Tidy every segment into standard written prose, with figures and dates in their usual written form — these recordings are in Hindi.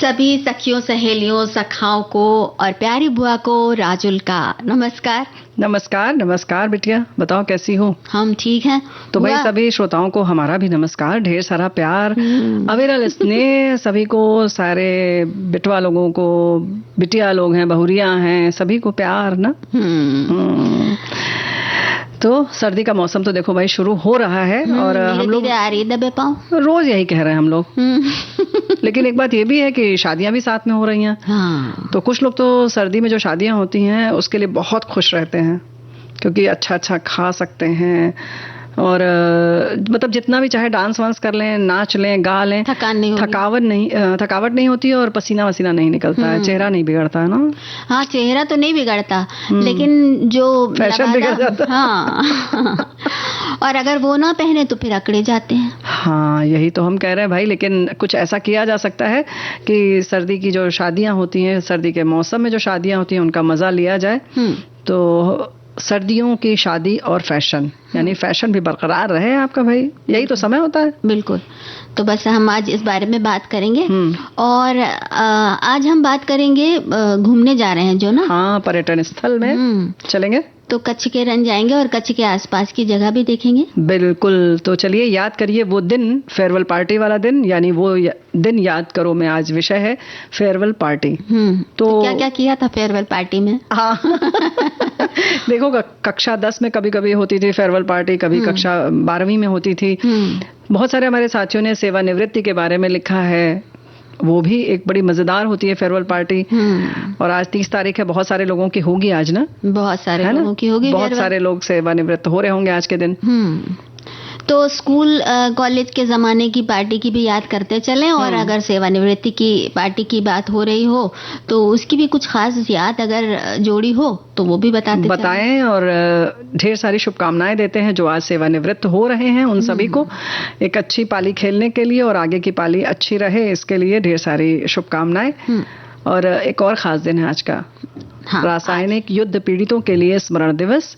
सभी सखियों, सहेलियों, सखाओं को और प्यारी बुआ को राजुल का नमस्कार। नमस्कार। नमस्कार बिटिया, बताओ कैसी हो? हम ठीक हैं। तो भाई सभी श्रोताओं को हमारा भी नमस्कार, ढेर सारा प्यार, अविरल स्नेह सभी को, सारे बिटवा लोगों को, बिटिया लोग हैं, बहुरिया हैं, सभी को प्यार ना। तो सर्दी का मौसम तो देखो भाई शुरू हो रहा है और हम लोग आ रही दबे पाँव, रोज यही कह रहे हैं हम लोग। लेकिन एक बात ये भी है कि शादियां भी साथ में हो रही हैं। हाँ। तो कुछ लोग तो सर्दी में जो शादियां होती हैं उसके लिए बहुत खुश रहते हैं, क्योंकि अच्छा अच्छा खा सकते हैं और मतलब जितना भी चाहे डांस वांस कर लें, नाच लें, गा लें, थकावट नहीं होती और पसीना वसीना नहीं निकलता है, चेहरा नहीं बिगड़ता है ना। हाँ, चेहरा तो नहीं बिगड़ता, लेकिन जो फैशन बिगड़ जाता है। हाँ। और अगर वो ना पहने तो फिर अकड़े जाते हैं। हाँ, यही तो हम कह रहे हैं भाई। लेकिन कुछ ऐसा किया जा सकता है कि सर्दी की जो शादियां होती हैं, सर्दी के मौसम में जो शादियां होती हैं, उनका मजा लिया जाए। तो सर्दियों की शादी और फैशन, यानी फैशन भी बरकरार रहे आपका भाई, यही तो समय होता है। बिल्कुल। तो बस हम आज इस बारे में बात करेंगे और आज हम बात करेंगे, घूमने जा रहे हैं जो ना। हाँ, पर्यटन स्थल में चलेंगे तो कच्छ के रन जाएंगे और कच्छ के आसपास की जगह भी देखेंगे। बिल्कुल। तो चलिए याद करिए वो दिन, फेयरवेल पार्टी वाला दिन, यानी वो दिन याद करो में आज विषय है फेयरवेल पार्टी। तो क्या क्या किया था फेयरवेल पार्टी में? हाँ। देखो, कक्षा 10 में कभी कभी होती थी फेयरवेल पार्टी, कभी कक्षा 12वीं में होती थी। बहुत सारे हमारे साथियों ने सेवानिवृत्ति के बारे में लिखा है, वो भी एक बड़ी मजेदार होती है फेयरवेल पार्टी। और आज 30 तारीख है, बहुत सारे लोगों की होगी आज ना। बहुत सारे लोगों की होगी, बहुत सारे लोग सेवानिवृत्त हो रहे होंगे आज के दिन। तो स्कूल कॉलेज के ज़माने की पार्टी की भी याद करते चलें, और अगर सेवानिवृत्ति की पार्टी की बात हो रही हो तो उसकी भी कुछ खास याद अगर जोड़ी हो तो वो भी बताएं। और ढेर सारी शुभकामनाएं देते हैं जो आज सेवानिवृत्त हो रहे हैं उन सभी को, एक अच्छी पाली खेलने के लिए और आगे की पाली अच्छी रहे, इसके लिए ढेर सारी शुभकामनाएं। और एक और खास दिन है आज का, रासायनिक युद्ध पीड़ितों के लिए स्मरण दिवस।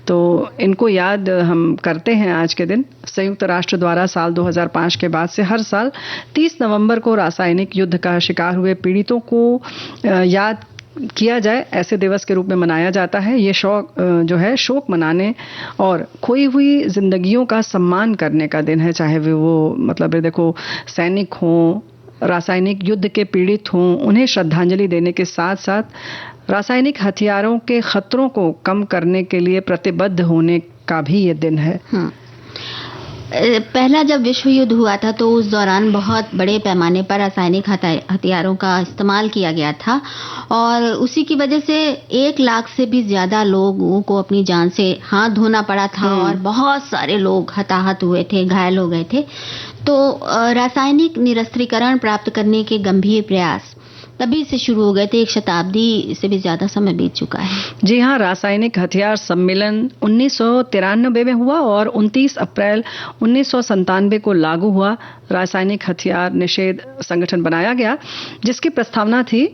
तो इनको याद हम करते हैं आज के दिन। संयुक्त राष्ट्र द्वारा साल 2005 के बाद से हर साल 30 नवंबर को रासायनिक युद्ध का शिकार हुए पीड़ितों को याद किया जाए, ऐसे दिवस के रूप में मनाया जाता है। ये शोक मनाने और खोई हुई जिंदगियों का सम्मान करने का दिन है, चाहे वो मतलब देखो सैनिक हों, रासायनिक युद्ध के पीड़ित हों, उन्हें श्रद्धांजलि देने के साथ साथ रासायनिक हथियारों के खतरों को कम करने के लिए प्रतिबद्ध होने का भी ये दिन है। पहला जब विश्व युद्ध हुआ था तो उस दौरान बहुत बड़े पैमाने पर रासायनिक हथियारों का इस्तेमाल किया गया था और उसी की वजह से 1 लाख से भी ज्यादा लोगों को अपनी जान से हाथ धोना पड़ा था और बहुत सारे लोग हताहत हुए थे, घायल हो गए थे। तो रासायनिक निरस्त्रीकरण प्राप्त करने के गंभीर प्रयास तभी से शुरू हो गए थे, 1 शताब्दी से भी ज्यादा समय बीत चुका है। जी हाँ, रासायनिक हथियार सम्मेलन 1993 में हुआ और 29 अप्रैल 1997 को लागू हुआ। रासायनिक हथियार निषेध संगठन बनाया गया, जिसकी प्रस्तावना थी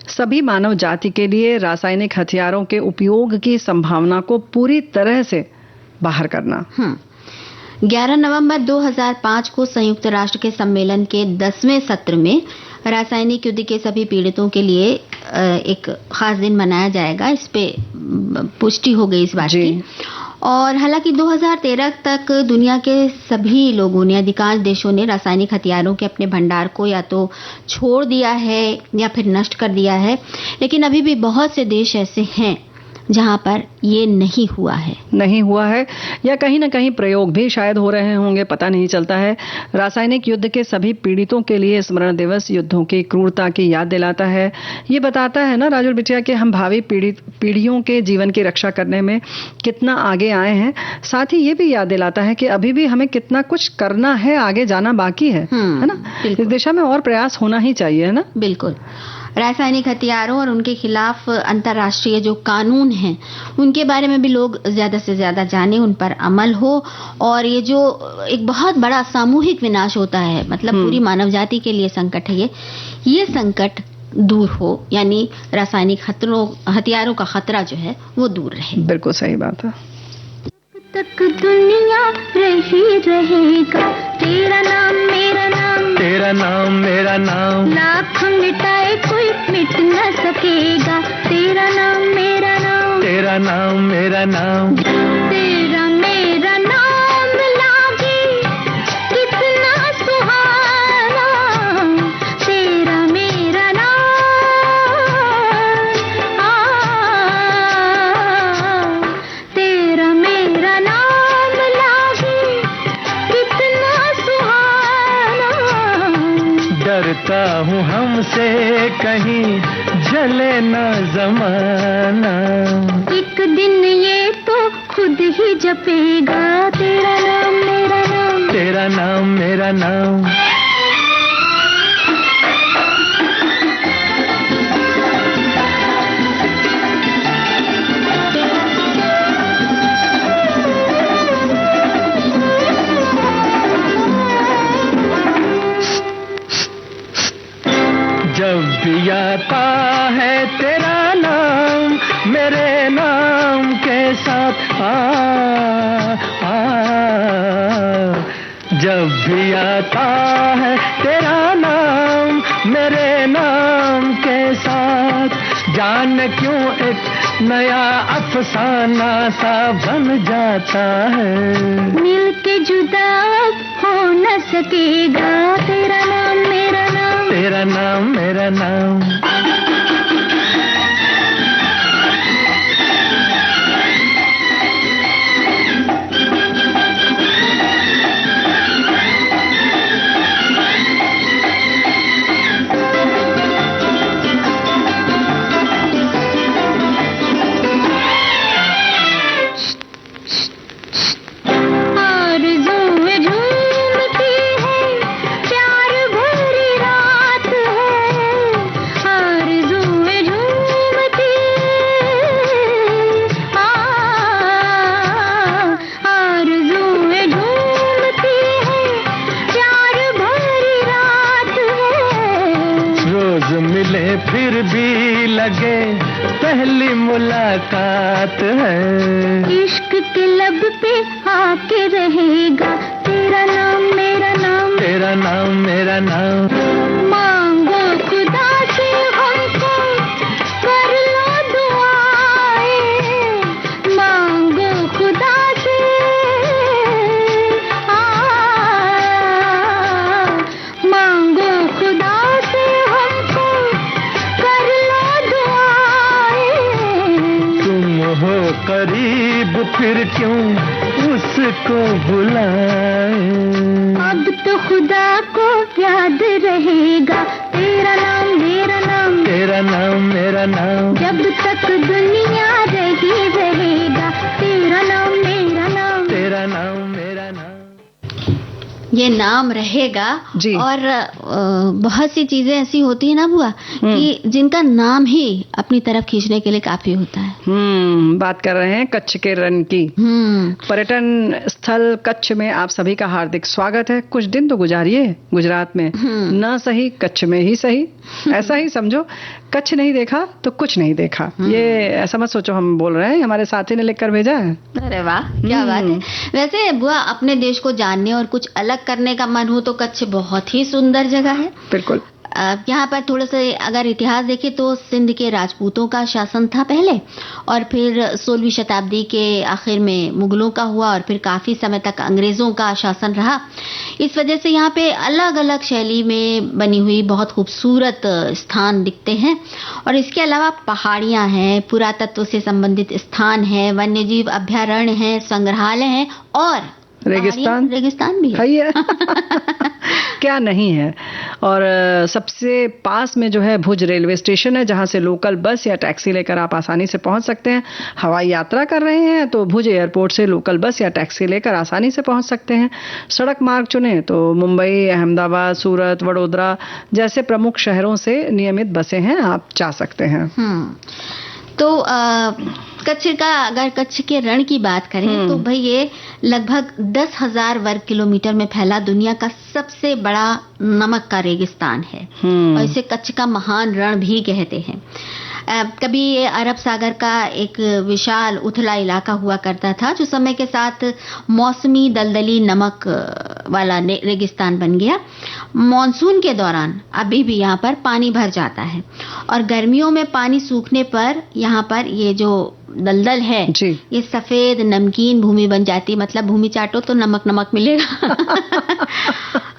सभी मानव जाति के लिए रासायनिक हथियारों के उपयोग की संभावना को पूरी तरह से बाहर करना। 11 नवंबर 2005 को संयुक्त राष्ट्र के सम्मेलन के 10वें सत्र में रासायनिक युद्ध के सभी पीड़ितों के लिए एक खास दिन मनाया जाएगा। इस पे पुष्टि हो गई इस बात की। और हालांकि 2013 तक दुनिया के सभी लोगों ने, अधिकांश देशों ने रासायनिक हथियारों के अपने भंडार को या तो छोड़ दिया है या फिर नष्ट कर दिया है, लेकिन अभी भी बहुत से देश ऐसे हैं जहां पर ये नहीं हुआ है या कहीं ना कहीं प्रयोग भी शायद हो रहे होंगे, पता नहीं चलता है। रासायनिक युद्ध के सभी पीड़ितों के लिए स्मरण दिवस युद्धों की क्रूरता की याद दिलाता है। ये बताता है ना राजुल बिटिया कि हम भावी पीढ़ियों के जीवन की रक्षा करने में कितना आगे आए हैं। साथ ही ये भी याद दिलाता है कि अभी भी हमें कितना कुछ करना है, आगे जाना बाकी है ना। इस दिशा में और प्रयास होना ही चाहिए, है ना। बिल्कुल। रासायनिक हथियारों और उनके खिलाफ अंतर्राष्ट्रीय जो कानून हैं उनके बारे में भी लोग ज्यादा से ज्यादा जाने, उन पर अमल हो और ये जो एक बहुत बड़ा सामूहिक विनाश होता है, मतलब पूरी मानव जाति के लिए संकट है, ये संकट दूर हो, यानी रासायनिक हथियारों का खतरा जो है वो दूर रहे। बिल्कुल सही बात है। तक दुनिया रही रहेगा, तेरा नाम मेरा नाम तेरा नाम मेरा नाम, लाख मिटाए कोई मिट न सकेगा, तेरा नाम मेरा नाम, तेरा नाम मेरा नाम। तेरा मेरा नाम लागे कितना सुहाना, तेरा मेरा नाम, तेरा मेरा नाम लागे कितना सुहाना। डरता हूँ हमसे कहीं जले न ज़माना, एक दिन ये तो खुद ही जपेगा, तेरा नाम मेरा नाम, तेरा नाम मेरा नाम। जब भी आता है तेरा नाम मेरे नाम के साथ जब भी आता है तेरा नाम मेरे नाम के साथ, जान क्यों एक नया अफसाना सा बन जाता है। मिल के जुदा हो न सकेगा, तेरा नाम मेरा नाम, तेरा नाम मेरा नाम। फिर भी लगे पहली मुलाकात है, इश्क के लब पे आके रहेगा, तेरा नाम मेरा नाम, तेरा नाम मेरा नाम। मांगो खुदा से हमको कर लो दुआएं, मांगो खुदा से मांगो खुदा से हमको कर लो दुआएं। तुम हो करीब फिर क्यों उसको बुलाए, अब तो खुदा को याद रहेगा, तेरा नाम मेरा नाम, तेरा नाम मेरा नाम। जब तक दुनिया रही रहेगा, तेरा नाम मेरा नाम, तेरा नाम मेरा नाम। ये नाम रहेगा जी। और बहुत सी चीजें ऐसी होती है ना बुआ कि जिनका नाम ही अपनी तरफ खींचने के लिए काफी होता है। बात कर रहे हैं कच्छ के रण की। पर्यटन स्थल कच्छ में आप सभी का हार्दिक स्वागत है। कुछ दिन तो गुजारिए गुजरात में, ना सही कच्छ में ही सही, ऐसा ही समझो। कच्छ नहीं देखा तो कुछ नहीं देखा, ये ऐसा मत सोचो हम बोल रहे हैं, हमारे साथी ने लिखकर भेजा है। अरे वाह, क्या बात है। वैसे बुआ, अपने देश को जानने और कुछ अलग करने का मन हो तो कच्छ बहुत ही सुंदर जगह है। बिल्कुल। यहाँ पर थोड़ा सा अगर इतिहास देखें तो सिंध के राजपूतों का शासन था पहले, और फिर 16वीं शताब्दी के आखिर में मुगलों का हुआ, और फिर काफी समय तक अंग्रेजों का शासन रहा। इस वजह से यहाँ पे अलग अलग शैली में बनी हुई बहुत खूबसूरत स्थान दिखते हैं, और इसके अलावा पहाड़ियाँ हैं, पुरातत्व से संबंधित स्थान है, वन्यजीव अभ्यारण्य है, संग्रहालय है, और रेगिस्तान भी है। क्या नहीं है। और सबसे पास में जो है भुज रेलवे स्टेशन है, जहां से लोकल बस या टैक्सी लेकर आप आसानी से पहुंच सकते हैं। हवाई यात्रा कर रहे हैं तो भुज एयरपोर्ट से लोकल बस या टैक्सी लेकर आसानी से पहुंच सकते हैं। सड़क मार्ग चुने तो मुंबई, अहमदाबाद, सूरत, वडोदरा जैसे प्रमुख शहरों से नियमित बसें हैं, आप जा सकते हैं। तो कच्छ का, अगर कच्छ के रण की बात करें तो भाई ये लगभग 10,000 वर्ग किलोमीटर में फैला दुनिया का सबसे बड़ा नमक का रेगिस्तान है, और इसे कच्छ का महान रण भी कहते हैं। कभी ये अरब सागर का एक विशाल उथला इलाका हुआ करता था, जो समय के साथ मौसमी दलदली नमक वाला रेगिस्तान बन गया। मॉनसून के दौरान अभी भी यहाँ पर पानी भर जाता है और गर्मियों में पानी सूखने पर यहाँ पर ये जो दलदल है ये सफेद नमकीन भूमि बन जाती है। मतलब भूमि चाटो तो नमक नमक मिलेगा।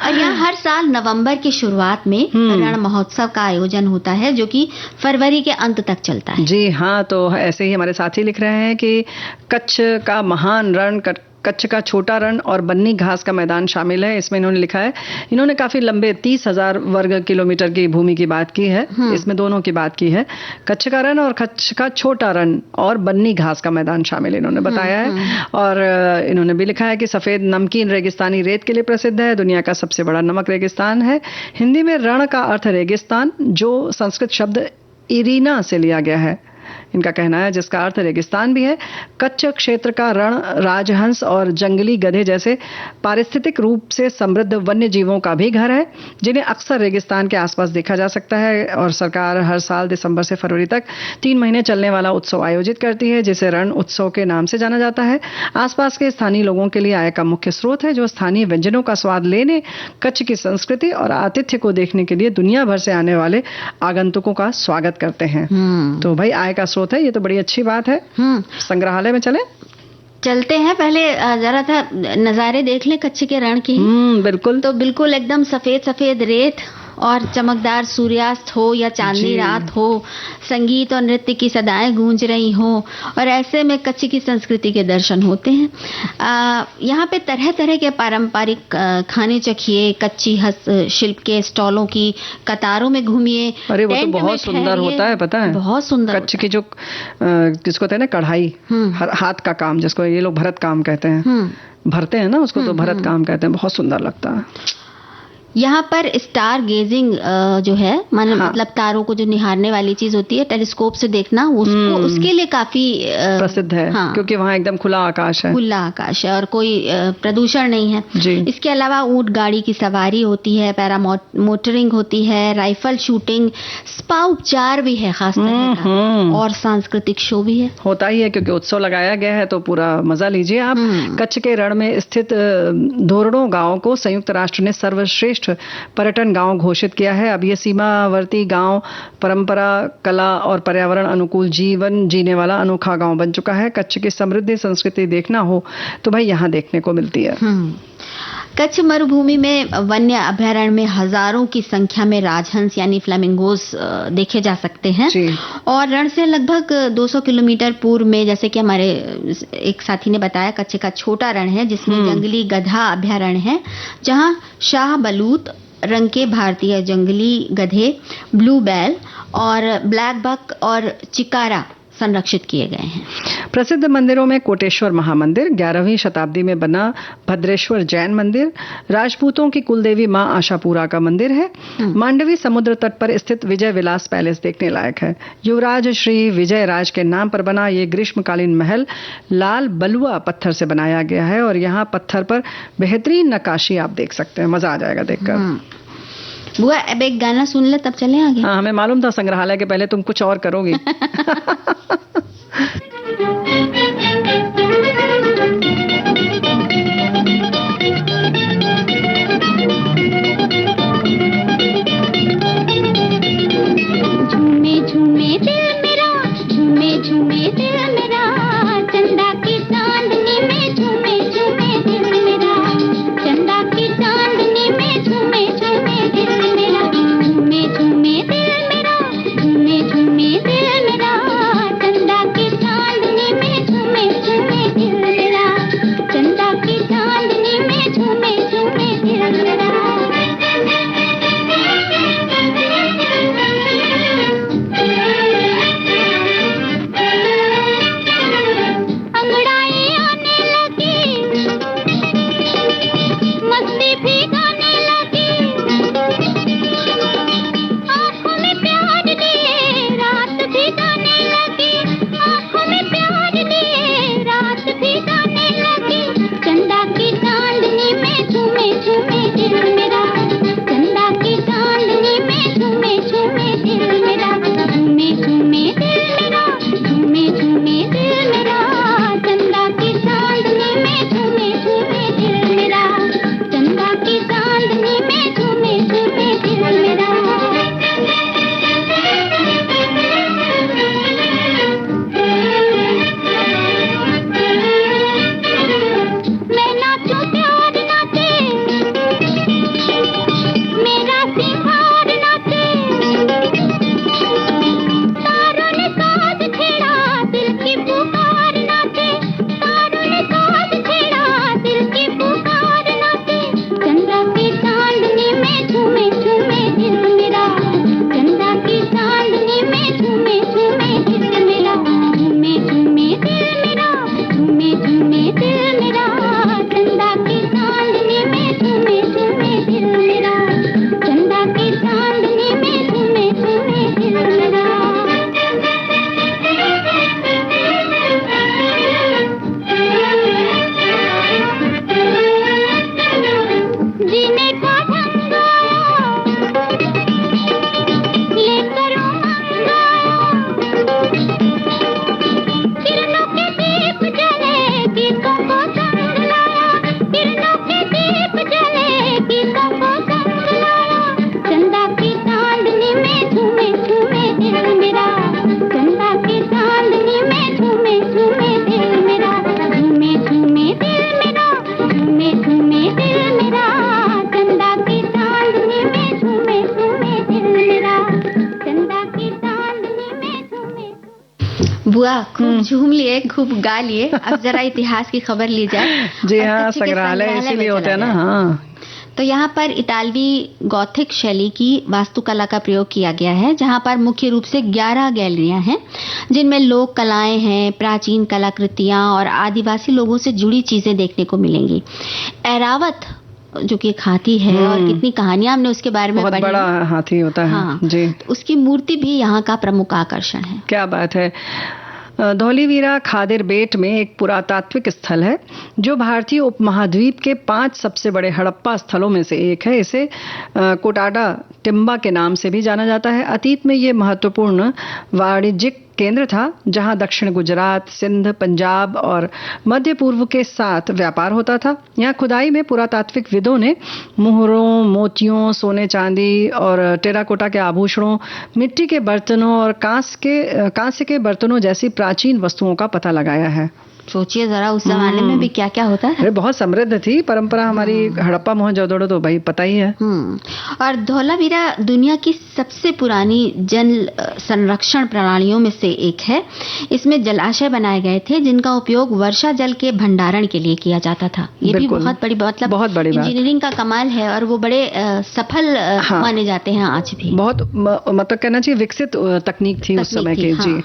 और यहाँ हर साल नवंबर की शुरुआत में रण महोत्सव का आयोजन होता है, जो कि फरवरी के अंत तक चलता है। जी हाँ, तो ऐसे ही हमारे साथी लिख रहे हैं कि कच्छ का महान रण, कच्छ का छोटा रण और बन्नी घास का मैदान शामिल है। इसमें इन्होंने लिखा है, इन्होंने काफी लंबे 30,000 वर्ग किलोमीटर की भूमि की बात की है। इसमें दोनों की बात की है, कच्छ का रण और कच्छ का छोटा रण और बन्नी घास का मैदान शामिल इन्होंने बताया है। और इन्होंने भी लिखा है कि सफेद नमकीन रेगिस्तानी रेत के लिए प्रसिद्ध है, दुनिया का सबसे बड़ा नमक रेगिस्तान है। हिंदी में रण का अर्थ रेगिस्तान, जो संस्कृत शब्द इरीना से लिया गया है, इनका कहना है, जिसका अर्थ रेगिस्तान भी है। कच्छ क्षेत्र का रण राजहंस और जंगली गधे जैसे पारिस्थितिक रूप से समृद्ध वन्य जीवों का भी घर है, जिन्हें अक्सर रेगिस्तान के आसपास देखा जा सकता है। और सरकार हर साल दिसंबर से फरवरी तक 3 महीने चलने वाला उत्सव आयोजित करती है, जिसे रण उत्सव के नाम से जाना जाता है। आसपास के स्थानीय लोगों के लिए आय का मुख्य स्रोत है, जो स्थानीय व्यंजनों का स्वाद लेने, कच्छ की संस्कृति और आतिथ्य को देखने के लिए दुनिया भर से आने वाले आगंतुकों का स्वागत करते हैं। तो भाई आय का स्रोत है, ये तो बड़ी अच्छी बात है। संग्रहालय में चलते हैं। पहले जरा था नजारे देख लें कच्छ के रण की। बिल्कुल। तो बिल्कुल एकदम सफेद सफेद रेत और चमकदार सूर्यास्त हो या चांदनी रात हो, संगीत और नृत्य की सदाएं गूंज रही हो, और ऐसे में कच्छ की संस्कृति के दर्शन होते हैं। यहाँ पे तरह तरह के पारंपरिक खाने चखिए, कच्ची हस्तशिल्प के स्टॉलों की कतारों में घूमिए। अरे वो तो बहुत सुंदर होता है, पता है, बहुत सुंदर कच्छ की जो किसको कहते हैं ना, कढ़ाई, हाथ का काम, जिसको ये लोग भरत काम कहते हैं, भरते हैं ना उसको, तो भरत काम कहते हैं, बहुत सुंदर लगता है। यहाँ पर स्टार गेजिंग जो है, मतलब तारों को जो निहारने वाली चीज होती है, टेलीस्कोप से देखना, उसको उसके लिए काफी प्रसिद्ध है। क्योंकि वहाँ एकदम खुला आकाश है, और कोई प्रदूषण नहीं है जी। इसके अलावा ऊंट गाड़ी की सवारी होती है, पैरा मोटरिंग होती है, राइफल शूटिंग, स्पा उपचार भी है खास तरह का, और सांस्कृतिक शो भी है। होता ही है, क्योंकि उत्सव लगाया गया है, तो पूरा मजा लीजिए आप। कच्छ के रण में स्थित धोरडो गांव को संयुक्त राष्ट्र ने सर्वश्रेष्ठ पर्यटन गांव घोषित किया है। अब ये सीमावर्ती गांव परंपरा, कला और पर्यावरण अनुकूल जीवन जीने वाला अनोखा गांव बन चुका है। कच्छ की समृद्ध संस्कृति देखना हो तो भाई यहाँ देखने को मिलती है। कच्छ मरुभूमि में वन्य अभयारण्य में हजारों की संख्या में राजहंस यानी फ्लेमिंगोस देखे जा सकते हैं। और रण से लगभग 200 किलोमीटर पूर्व में, जैसे कि हमारे एक साथी ने बताया, कच्छ का छोटा रण है, जिसमें जंगली गधा अभयारण्य है, जहां शाह बलूत रंग के भारतीय जंगली गधे, ब्लू बैल और ब्लैक बक और चिकारा संरक्षित किए गए हैं। प्रसिद्ध मंदिरों में कोटेश्वर महामंदिर, 11वीं शताब्दी में बना भद्रेश्वर जैन मंदिर, राजपूतों की कुलदेवी मां आशापुरा का मंदिर है। मांडवी समुद्र तट पर स्थित विजय विलास पैलेस देखने लायक है। युवराज श्री विजय राज के नाम पर बना ये ग्रीष्मकालीन महल लाल बलुआ पत्थर से बनाया गया है, और यहाँ पत्थर पर बेहतरीन नक्काशी आप देख सकते हैं। मजा आ जाएगा देखकर। बुआ अब एक गाना सुन ले, तब चले आगे। हाँ, हमें मालूम था संग्रहालय के पहले तुम कुछ और करोगी। झूमे झूमे दिल मेरा, झूमे झूमे दिल मेरा, चंदा की चांदनी में झूमे झूमे दिल मेरा, चंदा की चांदनी में झूमे झूमे दिल मेरा, झूमे झूमे दिल मेरा, झूमे झूमे दिल मेरा, चंदा की चांदनी बुआ खूब झूम लिए, खूब गा लिए, अब जरा इतिहास की खबर ली जाए। जी और हाँ, कच्छ के संग्रहालय इसीलिए में होते हैं चला ना। जाए। हाँ, तो यहाँ पर इतालवी गॉथिक शैली की वास्तुकला का प्रयोग किया गया है, जहाँ पर मुख्य रूप से 11 गैलरियां हैं जिनमें लोक कलाएं हैं, प्राचीन कलाकृतियां और आदिवासी लोगों से जुड़ी चीजें देखने को मिलेंगी। ऐरावत जो कि एक हाथी है, और कितनी कहानियां हमने उसके बारे में बहुत पढ़ी। बड़ा हाथी होता है। हाँ, जी, तो उसकी मूर्ति भी यहाँ का प्रमुख आकर्षण है। क्या बात है। धौलीवीरा खादिर बेट में एक पुरातात्विक स्थल है जो भारतीय उपमहाद्वीप के 5 सबसे बड़े हड़प्पा स्थलों में से एक है। इसे कोटाडा टिम्बा के नाम से भी जाना जाता है। अतीत में ये महत्वपूर्ण वाणिज्यिक केंद्र था जहां दक्षिण गुजरात, सिंध, पंजाब और मध्य पूर्व के साथ व्यापार होता था। यहाँ खुदाई में पुरातात्विक विदों ने मुहरों, मोतियों, सोने चांदी और टेराकोटा के आभूषणों, मिट्टी के बर्तनों और कांस्य के बर्तनों जैसी प्राचीन वस्तुओं का पता लगाया है। सोचिए जरा उस जमाने में भी क्या क्या होता है। अरे बहुत समृद्ध थी परंपरा हमारी हड़प्पा मोहनजोदड़ो, तो भाई पता ही है। और धौलावीरा दुनिया की सबसे पुरानी जल संरक्षण प्रणालियों में से एक है। इसमें जलाशय बनाए गए थे जिनका उपयोग वर्षा जल के भंडारण के लिए किया जाता था। ये भी बहुत बड़ी बहुत बड़ी इंजीनियरिंग का कमाल है, और वो बड़े सफल माने जाते हैं आज भी। बहुत मतलब कहना चाहिए विकसित तकनीक थी उस समय की। जी,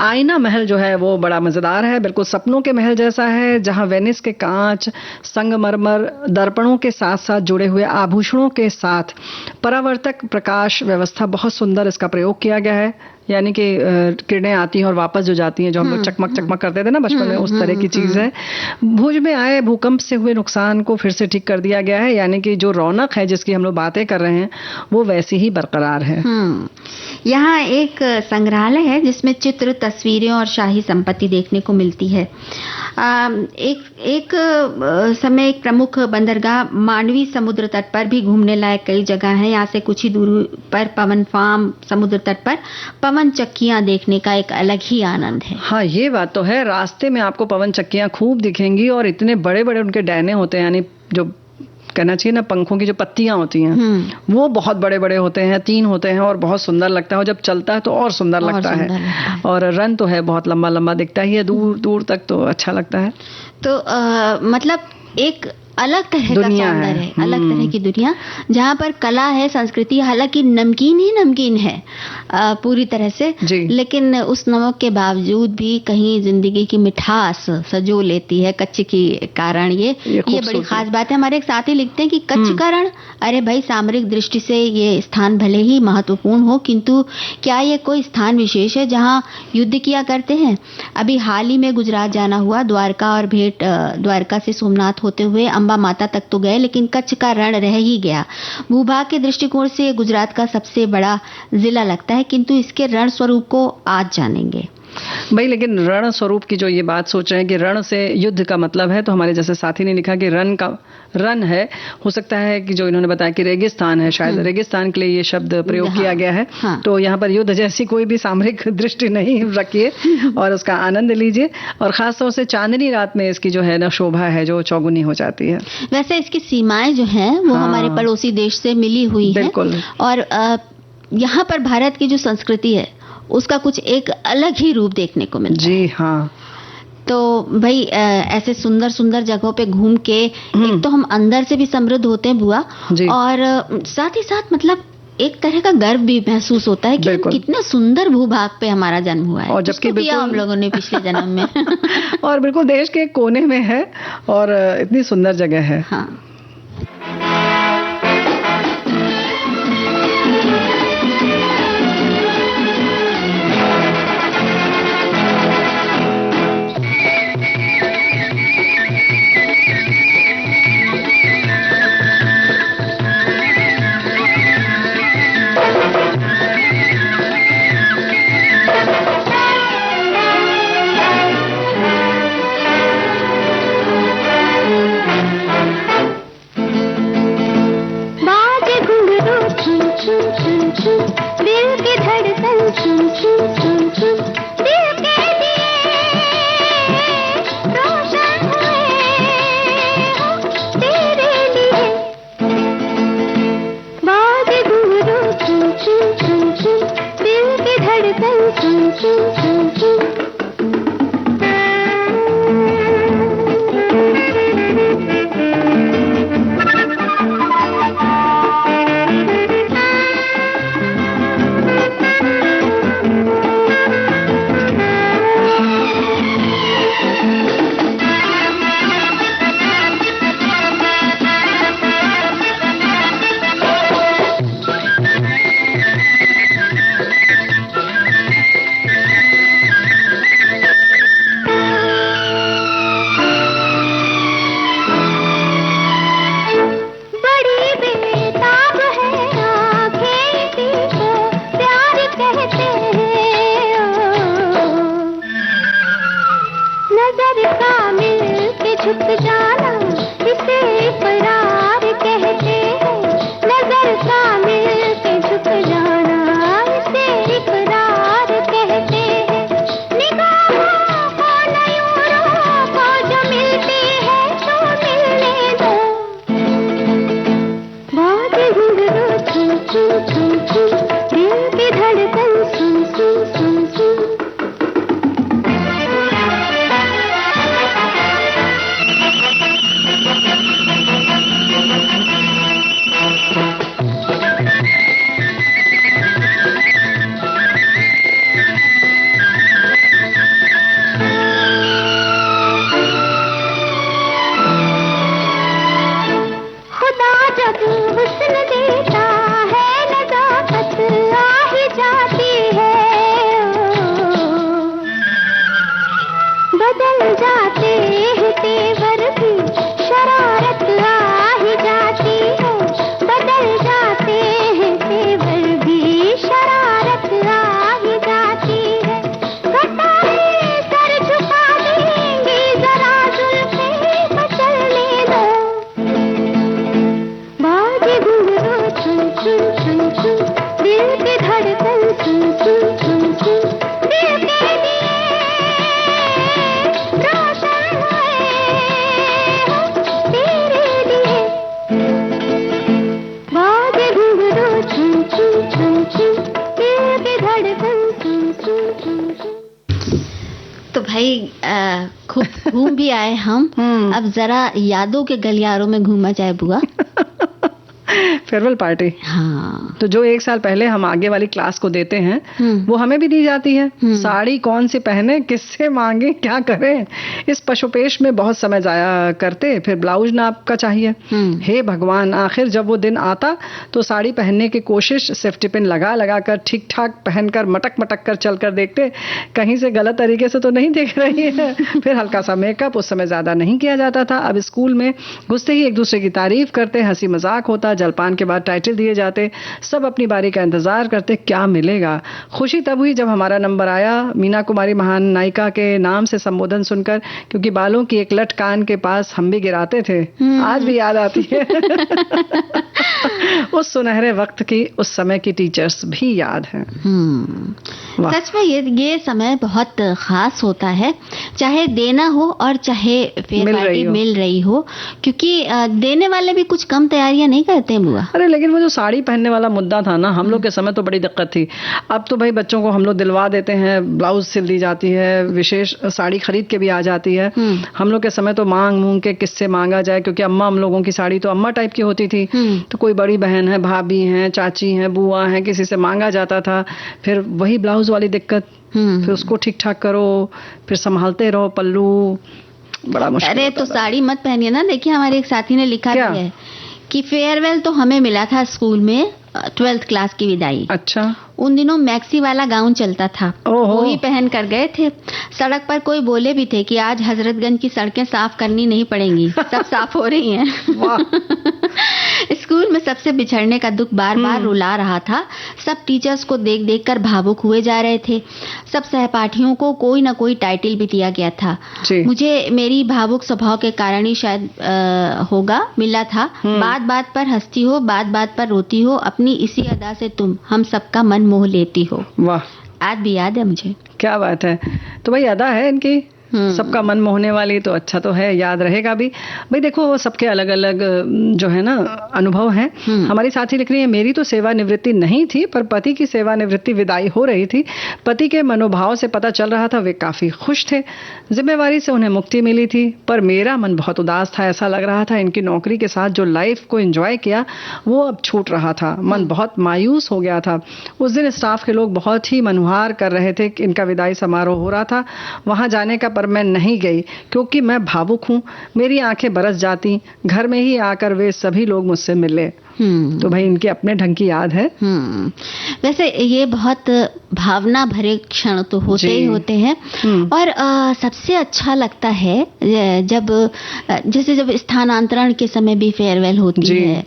आईना महल जो है वो बड़ा मजेदार है, बिल्कुल सपनों के महल जैसा है, जहां वेनिस के कांच, संगमरमर, दर्पणों के साथ साथ जुड़े हुए आभूषणों के साथ परावर्तक प्रकाश व्यवस्था, बहुत सुंदर इसका प्रयोग किया गया है। यानी कि किरणें आती हैं और वापस जो जाती हैं, जो हम लोग चकमक चकमक करते थे ना बचपन में, उस तरह की चीज है। भुज में आए भूकंप से हुए नुकसान को फिर से ठीक कर दिया गया है, यानी कि जो रौनक है जिसकी हम लोग बातें कर रहे हैं वो वैसी ही बरकरार है। यहाँ एक संग्रहालय है जिसमें चित्र, तस्वीरें और शाही संपत्ति देखने को मिलती है। एक समय एक प्रमुख बंदरगाह मांडवी समुद्र तट पर भी घूमने लायक कई जगह हैं। यहाँ से कुछ ही दूरी पर पवन फार्म, समुद्र तट पर पवन चक्कियां देखने का एक अलग ही आनंद है। हाँ, ये बात तो है। रास्ते में आपको पवन चक्कियां खूब दिखेंगी और इतने बड़े बड़े उनके डैने होते हैं, यानी जो कहना चाहिए ना पंखों की जो पत्तियां होती हैं वो बहुत बड़े बड़े होते हैं, 3 होते हैं और बहुत सुंदर लगता है। और जब चलता है तो और सुंदर लगता है। और रन तो है बहुत लंबा लंबा दिखता ही है, दूर दूर तक तो अच्छा लगता है। तो मतलब एक अलग तरह का सौंदर्य है, अलग तरह की दुनिया जहाँ पर कला है, संस्कृति, हालांकि नमकीन ही नमकीन है पूरी तरह से, लेकिन उस नमक के बावजूद भी कहीं जिंदगी की मिठास सजो लेती है कच्छ की कारण। ये बड़ी खास बात है। हमारे एक साथी लिखते हैं कि कच्छ का रण, अरे भाई सामरिक दृष्टि से ये स्थान भले ही महत्वपूर्ण हो, किंतु क्या ये कोई स्थान विशेष है जहाँ युद्ध किया करते हैं? अभी हाल ही में गुजरात जाना हुआ, द्वारका और भेंट द्वारका से सोमनाथ होते हुए अम्बा माता तक तो गए, लेकिन कच्छ का रण रह ही गया। भूभाग के दृष्टिकोण से गुजरात का सबसे बड़ा जिला लगता है, किंतु इसके रण स्वरूप को आज जानेंगे। भाई लेकिन रण स्वरूप की जो ये बात सोच रहे हैं कि रण से युद्ध का मतलब है, तो हमारे जैसे साथी ने लिखा कि रन है, हो सकता है कि जो इन्होंने बताया कि रेगिस्तान है, शायद रेगिस्तान के लिए ये शब्द प्रयोग किया गया है। तो यहाँ पर युद्ध जैसी कोई भी सामरिक दृष्टि नहीं रखिए और उसका आनंद लीजिए। और खासतौर से चांदनी रात में इसकी जो है ना शोभा है जो चौगुनी हो जाती है। वैसे इसकी सीमाएं जो हैं वो हमारे पड़ोसी देश से मिली हुई है, और यहाँ पर भारत की जो संस्कृति है उसका कुछ एक अलग ही रूप देखने को मिलता है। जी हाँ। तो भाई ऐसे सुंदर सुंदर जगहों पे घूम के एक तो हम अंदर से भी समृद्ध होते हैं बुआ, और साथ ही साथ मतलब एक तरह का गर्व भी महसूस होता है कि कितना सुंदर भूभाग पे हमारा जन्म हुआ है, और जबकि किया हम लोगों ने पिछले जन्म में और बिल्कुल देश के कोने में है और इतनी सुंदर जगह है। हाँ। नजर का मिल के झुक जाना, इसे इकरार कहते हैं। नजर का मिल के झुक जाना, इसे इकरार कहते हैं। निगाहों को नयूरों को जो मिलती है तो मिलने दो। बात घुंघरू छू छू छू छू, दिल की धड़कन सुन सुन सुन सुन। खुदा जब हुस्न देता है, नज़ाकत आ ही जाती है। बदल जाते हैं तेवर भी, शरारत आ ही जाती है। बदल जाते हैं तेवर भी, शरारत आ ही जाती है। घटाएं सर झुका देंगी, जरा जुल्फें मचलने दो। बाजे घुंघरू छुन छुन छुन छुन, दिल की धड़कन सुन सुन सुन सुन। दिल के लिए रोशन है तेरे लिए। बाजे घुंघरू छुन छुन छुन छुन, दिल की धड़कन सुन सुन सुन सुन। तो भाई खूब घूम भी आए हम। अब जरा यादों के गलियारों में घूमा जाए बुआ। Farewell party. हाँ, तो जो एक साल पहले हम आगे वाली क्लास को देते हैं वो हमें भी दी जाती है। साड़ी कौन सी पहने, किससे मांगे, क्या करें, इस पशुपेश में बहुत समय जाया करते। फिर ब्लाउज नाप का चाहिए। हे भगवान, आखिर जब वो दिन आता तो साड़ी पहनने की कोशिश, सेफ्टी पिन लगा लगा कर ठीक ठाक पहनकर मटक मटक कर चलकर देखते कहीं से गलत तरीके से तो नहीं देख रही है। फिर हल्का सा मेकअप, उस समय ज्यादा नहीं किया जाता था। अब स्कूल में घुसते ही एक दूसरे की तारीफ करते, हंसी मजाक होता, जलपान के बाद टाइटल दिए जाते, सब अपनी बारी का इंतजार करते क्या मिलेगा। खुशी तब हुई जब हमारा नंबर आया। मीना कुमारी महान नायिका के नाम से संबोधन सुनकर, क्योंकि बालों की एक लट कान के पास हम भी गिराते थे। आज भी याद आती है। उस सुनहरे वक्त की, उस समय की टीचर्स भी याद हैं। सच में ये समय बहुत खास होता है, चाहे देना हो और चाहे फेयर पार्टी मिल रही हो, क्योंकि देने वाले भी कुछ कम तैयारियां नहीं करते हैं बुआ। अरे लेकिन वो जो साड़ी पहनने वाला मुद्दा था ना, हम लोग के समय तो बड़ी दिक्कत थी। अब तो भाई बच्चों को हम लोग दिलवा देते हैं, ब्लाउज सिल दी जाती है, विशेष साड़ी खरीद के भी आ जाती है। हम लोग के समय तो मांग मूंग के किससे मांगा जाए, क्योंकि अम्मा हम लोगों की साड़ी तो अम्मा टाइप की होती थी। तो कोई बड़ी बहन है, भाभी है, चाची है, बुआ है, किसी से मांगा जाता था। फिर वही ब्लाउज वाली दिक्कत, फिर उसको ठीक ठाक करो, फिर संभालते रहो पल्लू, बड़ा मुश्किल। अरे तो साड़ी मत पहनिए ना। देखिए हमारे एक साथी ने लिखा दिया है कि फेयरवेल तो हमें मिला था स्कूल में 12th क्लास की विदाई। अच्छा। उन दिनों मैक्सी वाला गाउन चलता था, वही पहन कर गए थे। सड़क पर कोई बोले भी थे कि आज हजरतगंज की सड़कें साफ करनी नहीं पड़ेंगी, सब साफ हो रही हैं। स्कूल में सबसे बिछड़ने का दुख बार बार रुला रहा था। सब टीचर्स को देख देख कर भावुक हुए जा रहे थे। सब सहपाठियों को कोई ना कोई टाइटल भी दिया गया था। मुझे मेरी भावुक स्वभाव के कारण ही शायद होगा मिला था। बात बात पर हंसती हो, बात बात पर रोती हो, अपनी इसी अदा से तुम हम सबका मन मोह लेती हो। वाह, आज भी याद है मुझे। क्या बात है। तो भाई अदा है इनकी, सबका मन मोहने वाली, तो अच्छा तो है, याद रहेगा भी। भाई देखो सबके अलग अलग जो है ना अनुभव हैं। हमारी साथी लिख रही है, मेरी तो सेवानिवृत्ति नहीं थी, पर पति की सेवानिवृत्ति विदाई हो रही थी। पति के मनोभाव से पता चल रहा था वे काफी खुश थे, जिम्मेवारी से उन्हें मुक्ति मिली थी, पर मेरा मन बहुत उदास था। ऐसा लग रहा था इनकी नौकरी के साथ जो लाइफ को एंजॉय किया वो अब छूट रहा था। मन बहुत मायूस हो गया था। उस दिन स्टाफ के लोग बहुत ही मनुहार कर रहे थे कि इनका विदाई समारोह हो रहा था। वहां जाने का पर मैं नहीं गई क्योंकि मैं भावुक हूँ। मेरी आंखें बरस जाती। घर में ही आकर वे सभी लोग मुझसे मिले। तो भाई इनके अपने ढंग की याद है। वैसे ये बहुत भावना भरे क्षण तो होते ही होते हैं। और सबसे अच्छा लगता है जब जैसे जब स्थानांतरण के समय भी फेयरवेल होती है,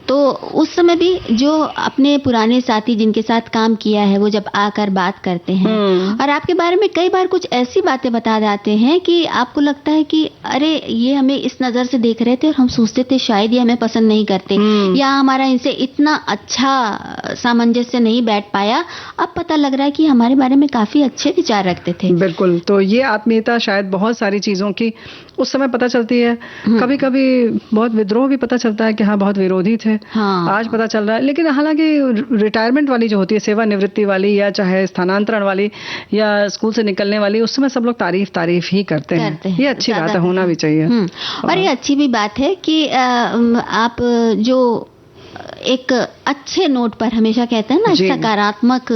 तो उस समय भी जो अपने पुराने साथी जिनके साथ काम किया है वो जब आकर बात करते हैं और आपके बारे में कई बार कुछ ऐसी बातें बता जाते हैं कि आपको लगता है कि अरे ये हमें इस नजर से देख रहे थे और हम सोचते थे शायद ये हमें पसंद नहीं करते या हमारा इनसे इतना अच्छा सामंजस्य नहीं बैठ पाया। अब पता लग रहा है कि हमारे बारे में काफी अच्छे विचार रखते थे। बिल्कुल, तो ये आत्मीयता शायद बहुत सारी चीजों की उस समय पता चलती है। कभी कभी बहुत विद्रोह भी पता चलता है कि हाँ बहुत विरोधी थे, आज पता चल रहा है। लेकिन हालांकि रिटायरमेंट वाली जो होती है, सेवानिवृत्ति वाली या चाहे स्थानांतरण वाली या स्कूल से निकलने वाली, उस समय सब लोग तारीफ ही करते हैं। ये अच्छी बात है, होना भी चाहिए। और ये अच्छी भी बात है कि आप जो एक अच्छे नोट पर हमेशा कहते हैं ना, सकारात्मक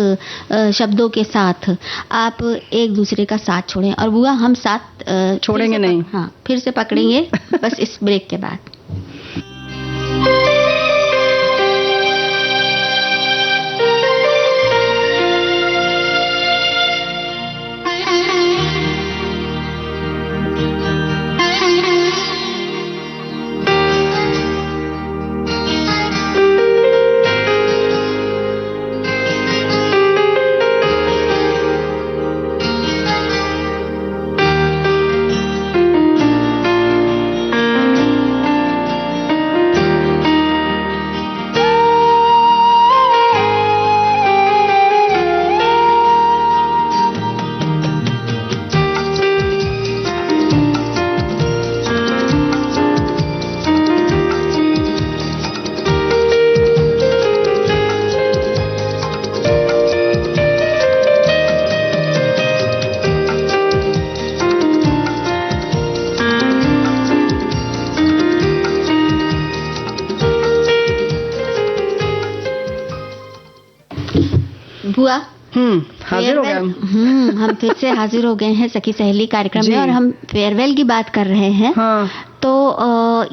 शब्दों के साथ आप एक दूसरे का साथ छोड़ें। और बुआ हम साथ छोड़ेंगे नहीं। हाँ, फिर से पकड़ेंगे बस इस ब्रेक के बाद। बुआ हाजिर हो गए हम फिर से हाजिर हो गए हैं सखी सहेली कार्यक्रम में और हम फेयरवेल की बात कर रहे हैं। तो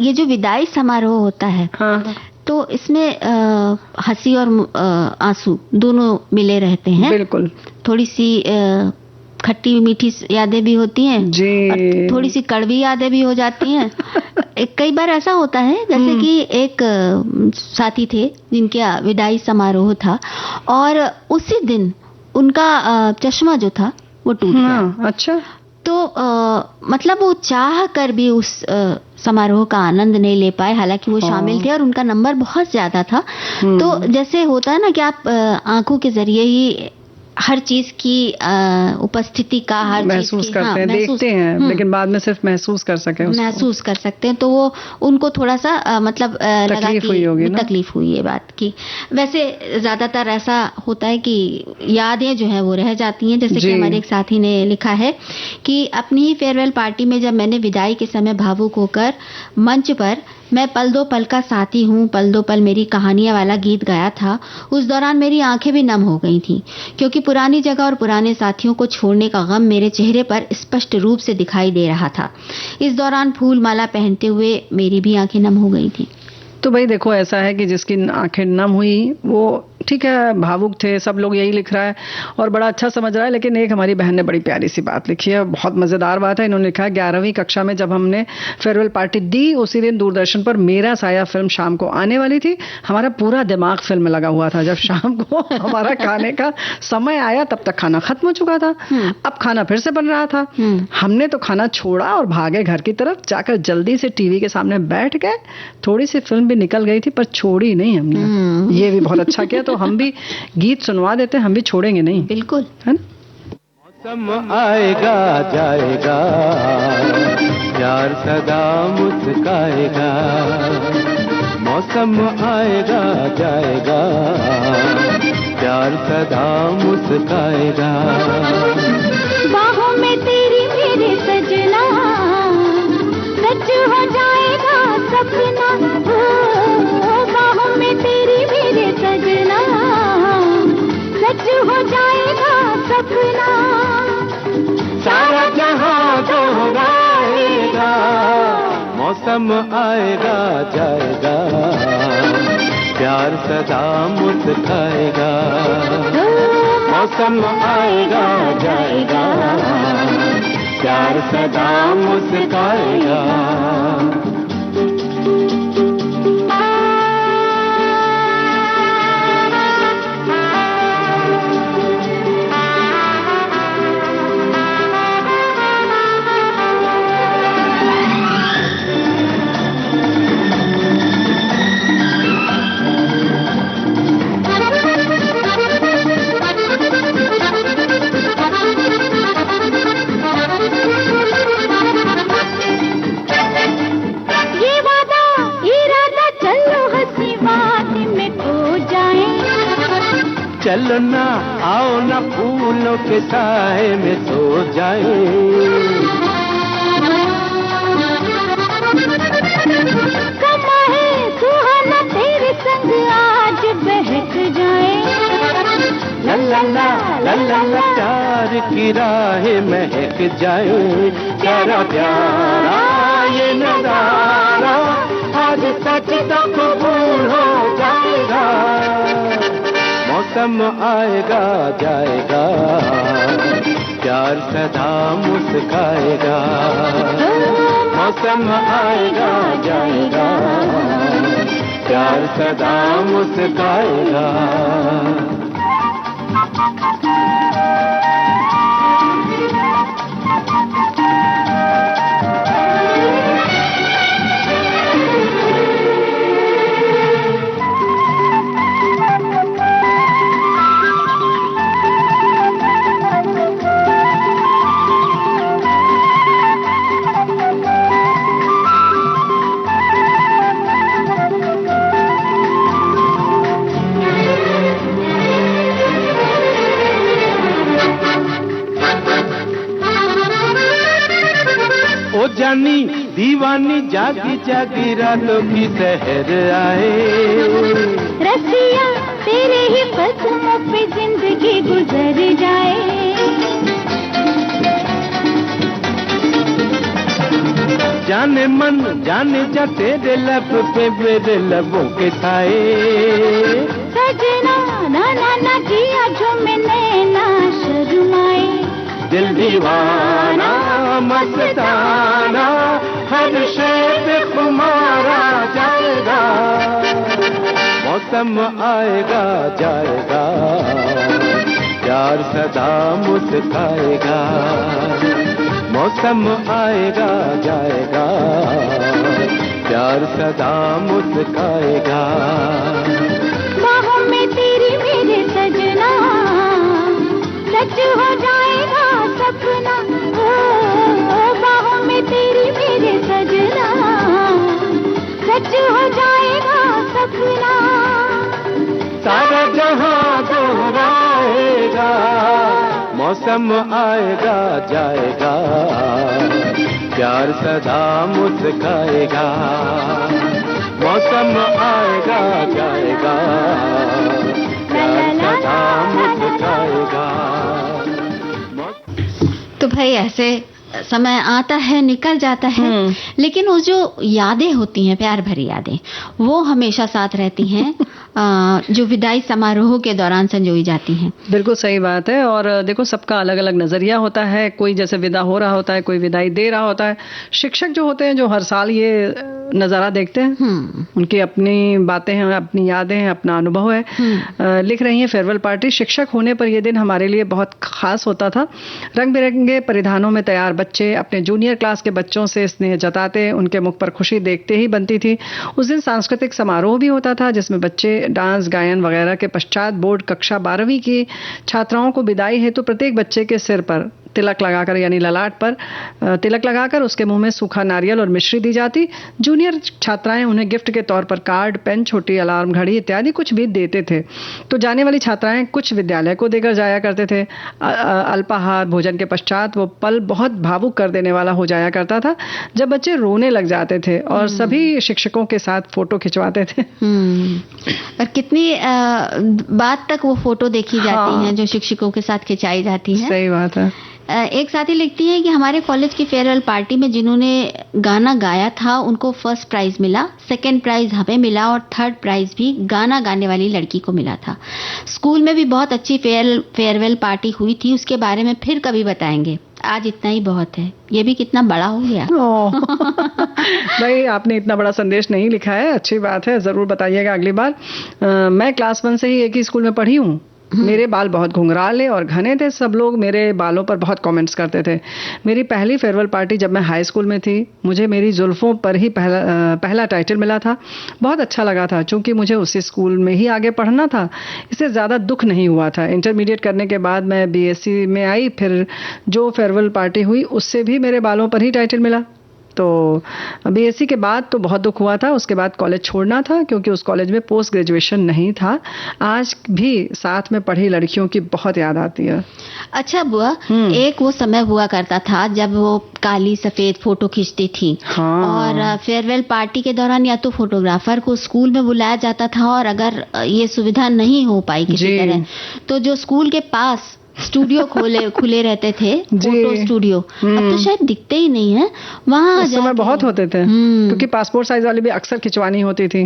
ये जो विदाई समारोह होता है, तो इसमें हंसी और आंसू दोनों मिले रहते हैं। बिल्कुल, थोड़ी सी खट्टी मीठी यादें भी होती हैं और थोड़ी सी कड़वी यादें भी हो जाती हैं। कई बार ऐसा होता है जैसे कि एक साथी थे जिनके विदाई समारोह था और उसी दिन उनका चश्मा जो था वो टूट गया। अच्छा। तो मतलब वो चाह कर भी उस समारोह का आनंद नहीं ले पाए, हालांकि वो शामिल थे और उनका नंबर बहुत ज्यादा था। तो जैसे होता है ना कि आप आंखों के जरिए ही हर चीज की उपस्थिति का हर महसूस करते हैं, देखते हैं, लेकिन बाद में सिर्फ महसूस कर सकते हैं। तो वो उनको थोड़ा सा मतलब तकलीफ हुई ये बात की। वैसे ज्यादातर ऐसा होता है कि यादें जो है वो रह जाती हैं। जैसे कि हमारे एक साथी ने लिखा है कि अपनी ही फेयरवेल पार्टी में जब मैंने विदाई के समय भावुक होकर मंच पर मैं पल दो पल का साथी हूँ, पल दो पल मेरी कहानियां वाला गीत गाया था, उस दौरान मेरी आंखें भी नम हो गई थी, क्योंकि पुरानी जगह और पुराने साथियों को छोड़ने का गम मेरे चेहरे पर स्पष्ट रूप से दिखाई दे रहा था। इस दौरान फूल माला पहनते हुए मेरी भी आंखें नम हो गई थी। तो भाई देखो, ऐसा है कि जिसकी आंखें नम हुई वो ठीक है, भावुक थे, सब लोग यही लिख रहा है और बड़ा अच्छा समझ रहा है। लेकिन एक हमारी बहन ने बड़ी प्यारी सी बात लिखी है, बहुत मजेदार बात है। इन्होंने लिखा है 11वीं कक्षा में जब हमने फेयरवेल पार्टी दी, उसी दिन दूरदर्शन पर मेरा साया फिल्म शाम को आने वाली थी। हमारा पूरा दिमाग फिल्म में लगा हुआ था। जब शाम को हमारा खाने का समय आया तब तक खाना खत्म हो चुका था। अब खाना फिर से बन रहा था। हमने तो खाना छोड़ा और भागे घर की तरफ, जाकर जल्दी से टीवी के सामने बैठ गए। थोड़ी सी फिल्म भी निकल गई थी पर छोड़ी नहीं हमने। ये भी बहुत अच्छा किया। तो हम भी गीत सुनवा देते हैं, हम भी छोड़ेंगे नहीं। बिल्कुल, है ना? मौसम आएगा जाएगा, प्यार सदा मुस्काएगा। मौसम आएगा जाएगा, प्यार सदा मुस्काएगा। बाहों में तेरी मेरे सजना, सच हो जाएगा सपना। बाहों में तेरी मेरे सजना, सच हो जाएगा सपना। सारा जहां दोहराएगा, मौसम मौसम आएगा जाएगा, प्यार सदा मुस्काएगा। मौसम आएगा जाएगा, प्यार सदा मुस्काएगा। चलो ना आओ ना फूलों के साए में सो जाए। कमा है सुहाना तेरे संग आज बहक जाए। लल्ला लल्ला प्यार की राह महक जाए। प्यारा प्यारा ये नजारा आज सच तो कबूल हो जाएगा। मौसम आएगा जाएगा, प्यार सदा मुस्काएगा। मौसम आएगा जाएगा, प्यार सदा मुस्काएगा। जानी दीवानी जागी जागी रातों की सहर आए। रसिया तेरे ही कदमों पे जिंदगी गुजर जाए। जाने मन जाने जा तेरे लब पे मेरे लबों के साए। सजना ना ना ना जिया झूमे नैना शर्माए। दिल दीवाना मस्ताना हर शे खुमारा जाएगा। मौसम आएगा जाएगा, प्यार सदा मुस्काएगा। मौसम आएगा जाएगा, प्यार सदा मुस्काएगा। बाहों में तेरी मेरे सजना सच हो जाएगा सपना। बाहों में तेरी मेरे सजना सच हो जाएगा सपना। सारा जहां दोहराएगा। मौसम आएगा जाएगा, प्यार सदा मुस्काएगा। मौसम आएगा जाएगा, प्यार सदा मुस्काएगा। तो भाई ऐसे समय आता है निकल जाता है, लेकिन वो जो यादें होती हैं, प्यार भरी यादें, वो हमेशा साथ रहती हैं, जो विदाई समारोह के दौरान संजोई जाती हैं। बिल्कुल सही बात है। और देखो सबका अलग अलग नजरिया होता है। कोई जैसे विदा हो रहा होता है, कोई विदाई दे रहा होता है। शिक्षक जो होते हैं जो हर साल ये नज़ारा देखते हैं, उनकी अपनी बातें हैं, अपनी यादें हैं, अपना अनुभव है। लिख रही हैं फेयरवेल पार्टी, शिक्षक होने पर यह दिन हमारे लिए बहुत खास होता था। रंग बिरंगे परिधानों में तैयार बच्चे अपने जूनियर क्लास के बच्चों से स्नेह जताते, उनके मुख पर खुशी देखते ही बनती थी। उस दिन सांस्कृतिक समारोह भी होता था जिसमें बच्चे डांस गायन वगैरह के पश्चात बोर्ड कक्षा 12वीं की छात्राओं को विदाई हेतु प्रत्येक बच्चे के सिर पर तिलक लगाकर, यानी ललाट पर तिलक लगाकर उसके मुंह में सूखा नारियल और मिश्री दी जाती। जूनियर छात्राएं उन्हें गिफ्ट के तौर पर कार्ड, पेन, छोटी अलार्म घड़ी इत्यादि कुछ भी देते थे। तो जाने वाली छात्राएं कुछ विद्यालय को देकर जाया करते थे। अल्पाहार भोजन के पश्चात वो पल बहुत भावुक कर देने वाला हो जाया करता था, जब बच्चे रोने लग जाते थे और सभी शिक्षकों के साथ फोटो खिंचवाते थे। और कितनी बाद तक वो फोटो देखी जाती हैं जो शिक्षकों के साथ खिंचाई जाती है। सही बात है। एक साथी लिखती है कि हमारे कॉलेज की फेयरवेल पार्टी में जिन्होंने गाना गाया था उनको फर्स्ट प्राइज मिला, सेकंड प्राइज हमें मिला और थर्ड प्राइज भी गाना गाने वाली लड़की को मिला था। स्कूल में भी बहुत अच्छी फेयरवेल पार्टी हुई थी, उसके बारे में फिर कभी बताएंगे, आज इतना ही बहुत है। ये भी कितना बड़ा हो गया। भाई आपने इतना बड़ा संदेश नहीं लिखा है, अच्छी बात है, जरूर बताइएगा अगली बार। मैं क्लास 1 से ही एक ही स्कूल में पढ़ी हूँ। मेरे बाल बहुत घुंघराले और घने थे, सब लोग मेरे बालों पर बहुत कमेंट्स करते थे। मेरी पहली फेयरवेल पार्टी जब मैं हाई स्कूल में थी, मुझे मेरी जुल्फों पर ही पहला टाइटल मिला था। बहुत अच्छा लगा था, चूंकि मुझे उसी स्कूल में ही आगे पढ़ना था, इससे ज़्यादा दुख नहीं हुआ था। इंटरमीडिएट करने के बाद मैं बीएससी में आई, फिर जो फेयरवेल पार्टी हुई उससे भी मेरे बालों पर ही टाइटल मिला। तो बीएससी के बाद तो बहुत दुख हुआ था, उसके बाद कॉलेज छोड़ना था क्योंकि उस कॉलेज में पोस्ट ग्रेजुएशन नहीं था। आज भी साथ में पढ़ी लड़कियों की बहुत याद आती है। अच्छा बुआ, एक वो समय हुआ करता था जब वो काली सफेद फोटो खींचती थी। हाँ। और फेयरवेल पार्टी के दौरान या तो फोटोग्राफर को स्कूल में बुलाया जाता था, और अगर ये सुविधा नहीं हो पाई किसी तरह तो जो स्कूल के पास स्टूडियो खुले रहते थे, फोटो स्टूडियो, अब तो शायद दिखते ही नहीं है। वहाँ उस समय बहुत होते थे, क्योंकि पासपोर्ट साइज वाली भी अक्सर खिंचवानी होती थी।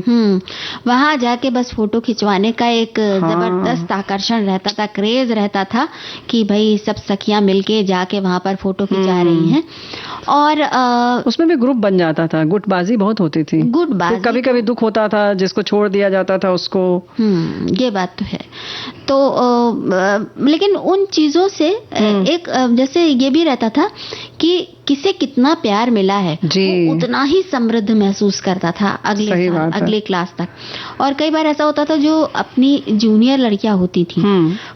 वहाँ जाके बस फोटो खिंचवाने का एक जबरदस्त आकर्षण रहता था, क्रेज रहता था कि भाई सब सखियां मिलके जाके वहाँ पर फोटो खिंचा रही हैं। और उसमें भी ग्रुप बन जाता था, गुटबाजी बहुत होती थी। गुटबाजी, कभी कभी दुख होता था जिसको छोड़ दिया जाता था उसको। ये बात तो है। तो लेकिन उन चीजों से एक जैसे ये भी रहता था कि किसे कितना प्यार मिला है, वो उतना ही समृद्ध महसूस करता था अगले क्लास तक। और कई बार ऐसा होता था जो अपनी जूनियर लड़कियां होती थी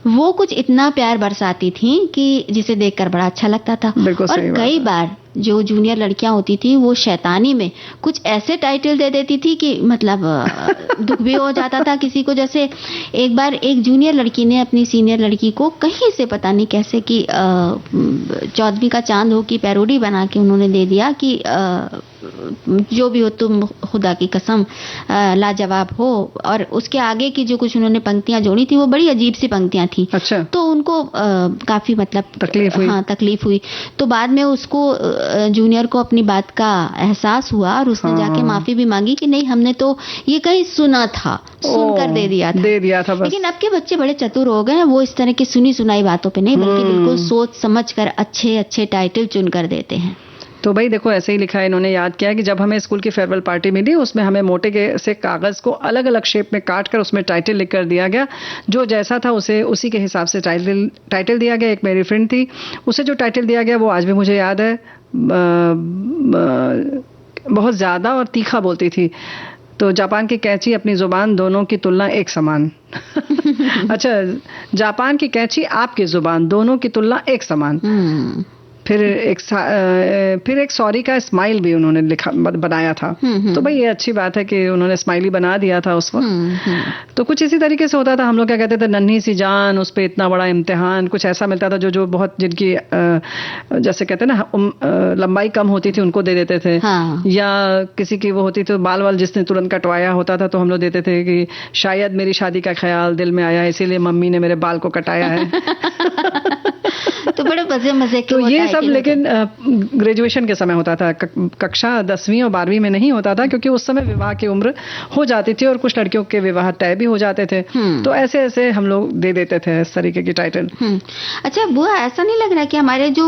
वो कुछ इतना प्यार बरसाती थी कि जिसे देखकर बड़ा अच्छा लगता था। और कई बार जो जूनियर लड़कियां होती थी वो शैतानी में कुछ ऐसे टाइटल दे देती थी कि मतलब दुख भी हो जाता था किसी को। जैसे एक बार एक जूनियर लड़की ने अपनी सीनियर लड़की को कहीं से पता नहीं कैसे कि 14वीं का चांद हो की पैरोडी बना के उन्होंने दे दिया कि जो भी हो तुम खुदा की कसम लाजवाब हो, और उसके आगे की जो कुछ उन्होंने पंक्तियां जोड़ी थी वो बड़ी अजीब सी पंक्तियां थी। अच्छा। तो उनको काफी मतलब तकलीफ हुई। तो बाद में उसको जूनियर को अपनी बात का एहसास हुआ और उसने जाके माफी भी मांगी कि नहीं, हमने तो ये कहीं सुना था, सुनकर दे दिया था बस। लेकिन अब के बच्चे बड़े चतुर हो गए हैं, वो इस तरह की सुनी सुनाई बातों पे नहीं बल्कि बिल्कुल सोच समझ कर अच्छे अच्छे टाइटल चुन कर देते हैं। तो भाई देखो ऐसे ही लिखा है, इन्होंने याद किया कि जब हमें स्कूल की फेयरवेल पार्टी मिली उसमें हमें मोटे से कागज को अलग अलग शेप में काट कर उसमें टाइटल लिख कर दिया गया। जो जैसा था उसे उसी के हिसाब से टाइटल दिया गया। एक मेरी फ्रेंड थी, उसे जो टाइटल दिया गया वो आज भी मुझे याद है। बहुत ज्यादा और तीखा बोलती थी। तो जापान की कैंची अपनी जुबान दोनों की तुलना एक समान। अच्छा, जापान की कैंची आपकी जुबान दोनों की तुलना एक समान। फिर एक सॉरी का स्माइल भी उन्होंने बनाया था। तो भाई ये अच्छी बात है कि उन्होंने स्माइली बना दिया था उस वक्त। तो कुछ इसी तरीके से होता था। हम लोग क्या कहते थे, नन्ही सी जान, उस पर इतना बड़ा इम्तिहान, कुछ ऐसा मिलता था जो बहुत जिनकी जैसे कहते हैं ना लंबाई कम होती थी उनको दे देते थे। या किसी की वो होती थी बाल जिसने तुरंत कटवाया होता था तो हम लोग देते थे कि शायद मेरी शादी का ख्याल दिल में आया इसीलिए मम्मी ने मेरे बाल को कटाया है। तो बड़े मजे तो ये सब लेकिन ग्रेजुएशन के समय होता था। कक्षा 10वीं और 12वीं में नहीं होता था क्योंकि उस समय विवाह की उम्र हो जाती थी और कुछ लड़कियों के विवाह तय भी हो जाते थे। तो ऐसे ऐसे हम लोग दे देते थे इस तरीके की टाइटल। अच्छा बुआ, ऐसा नहीं लग रहा कि हमारे जो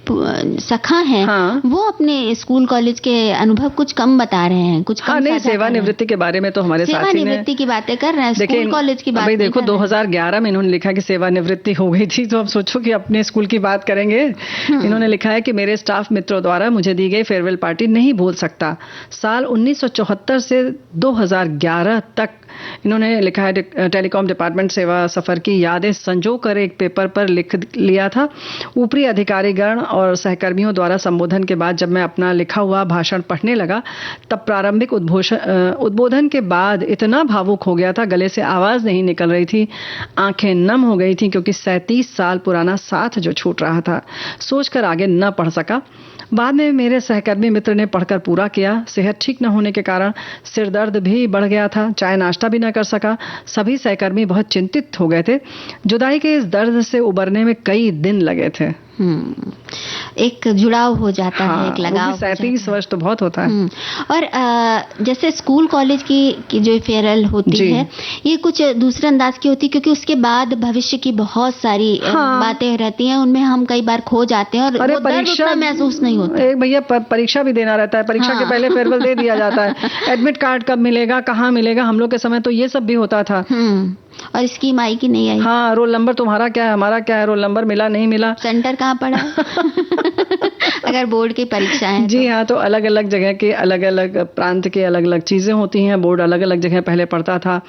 सखा हैं वो अपने स्कूल कॉलेज के अनुभव कुछ कम बता रहे हैं, कुछ कम नहीं, सेवानिवृत्ति के बारे में तो हमारे साथी ने सेवानिवृत्ति की बातें कर रहे हैं, स्कूल कॉलेज की बात देखो 2011 में इन्होंने लिखा कि सेवानिवृत्ति हो गई थी, तो अब सोचो कि अपने स्कूल की बात करेंगे। इन्होंने लिखा है कि मेरे स्टाफ मित्रों द्वारा मुझे दी गई फेयरवेल पार्टी नहीं भूल सकता। साल 1974 से 2011 तक इन्होंने लिखा है टेलीकॉम डिपार्टमेंट सेवा सफर की यादें संजो कर एक पेपर पर लिख लिया था। ऊपरी अधिकारीगण और सहकर्मियों द्वारा संबोधन के बाद जब मैं अपना लिखा हुआ भाषण पढ़ने लगा तब प्रारंभिक उद्बोधन के बाद इतना भावुक हो गया था, गले से आवाज नहीं निकल रही थी, आंखें नम हो गई थी क्योंकि 37 साल पुराना साथ जो छूट रहा था सोचकर आगे न पढ़ सका। बाद में मेरे सहकर्मी मित्र ने पढ़कर पूरा किया। सेहत ठीक न होने के कारण सिर दर्द भी बढ़ गया था, चाय नाश्ता भी न कर सका। सभी सहकर्मी बहुत चिंतित हो गए थे। जुदाई के इस दर्द से उबरने में कई दिन लगे थे। एक जुड़ाव हो जाता है, एक लगाव। 37 वर्ष तो बहुत होता है। और जैसे स्कूल कॉलेज की जो फेयरवेल होती है, ये कुछ दूसरे अंदाज की होती है, क्योंकि उसके बाद भविष्य की बहुत सारी बातें रहती हैं, उनमें हम कई बार खो जाते हैं और वो दर्द उतना महसूस नहीं होता। एक भैया परीक्षा भी देना रहता है, परीक्षा के पहले फेयरवेल दे दिया जाता है। एडमिट कार्ड कब मिलेगा, कहाँ मिलेगा, हम लोग के समय तो ये सब भी होता था। और स्कीम आई कि नहीं आई? हाँ, रोल नंबर तुम्हारा क्या है, हमारा क्या है, रोल नंबर मिला नहीं मिला, सेंटर कहाँ पड़ा अगर बोर्ड की परीक्षा है जी हाँ, तो अलग अलग जगह के अलग अलग प्रांत के अलग अलग चीजें होती हैं। बोर्ड अलग अलग जगह पहले पढ़ता था,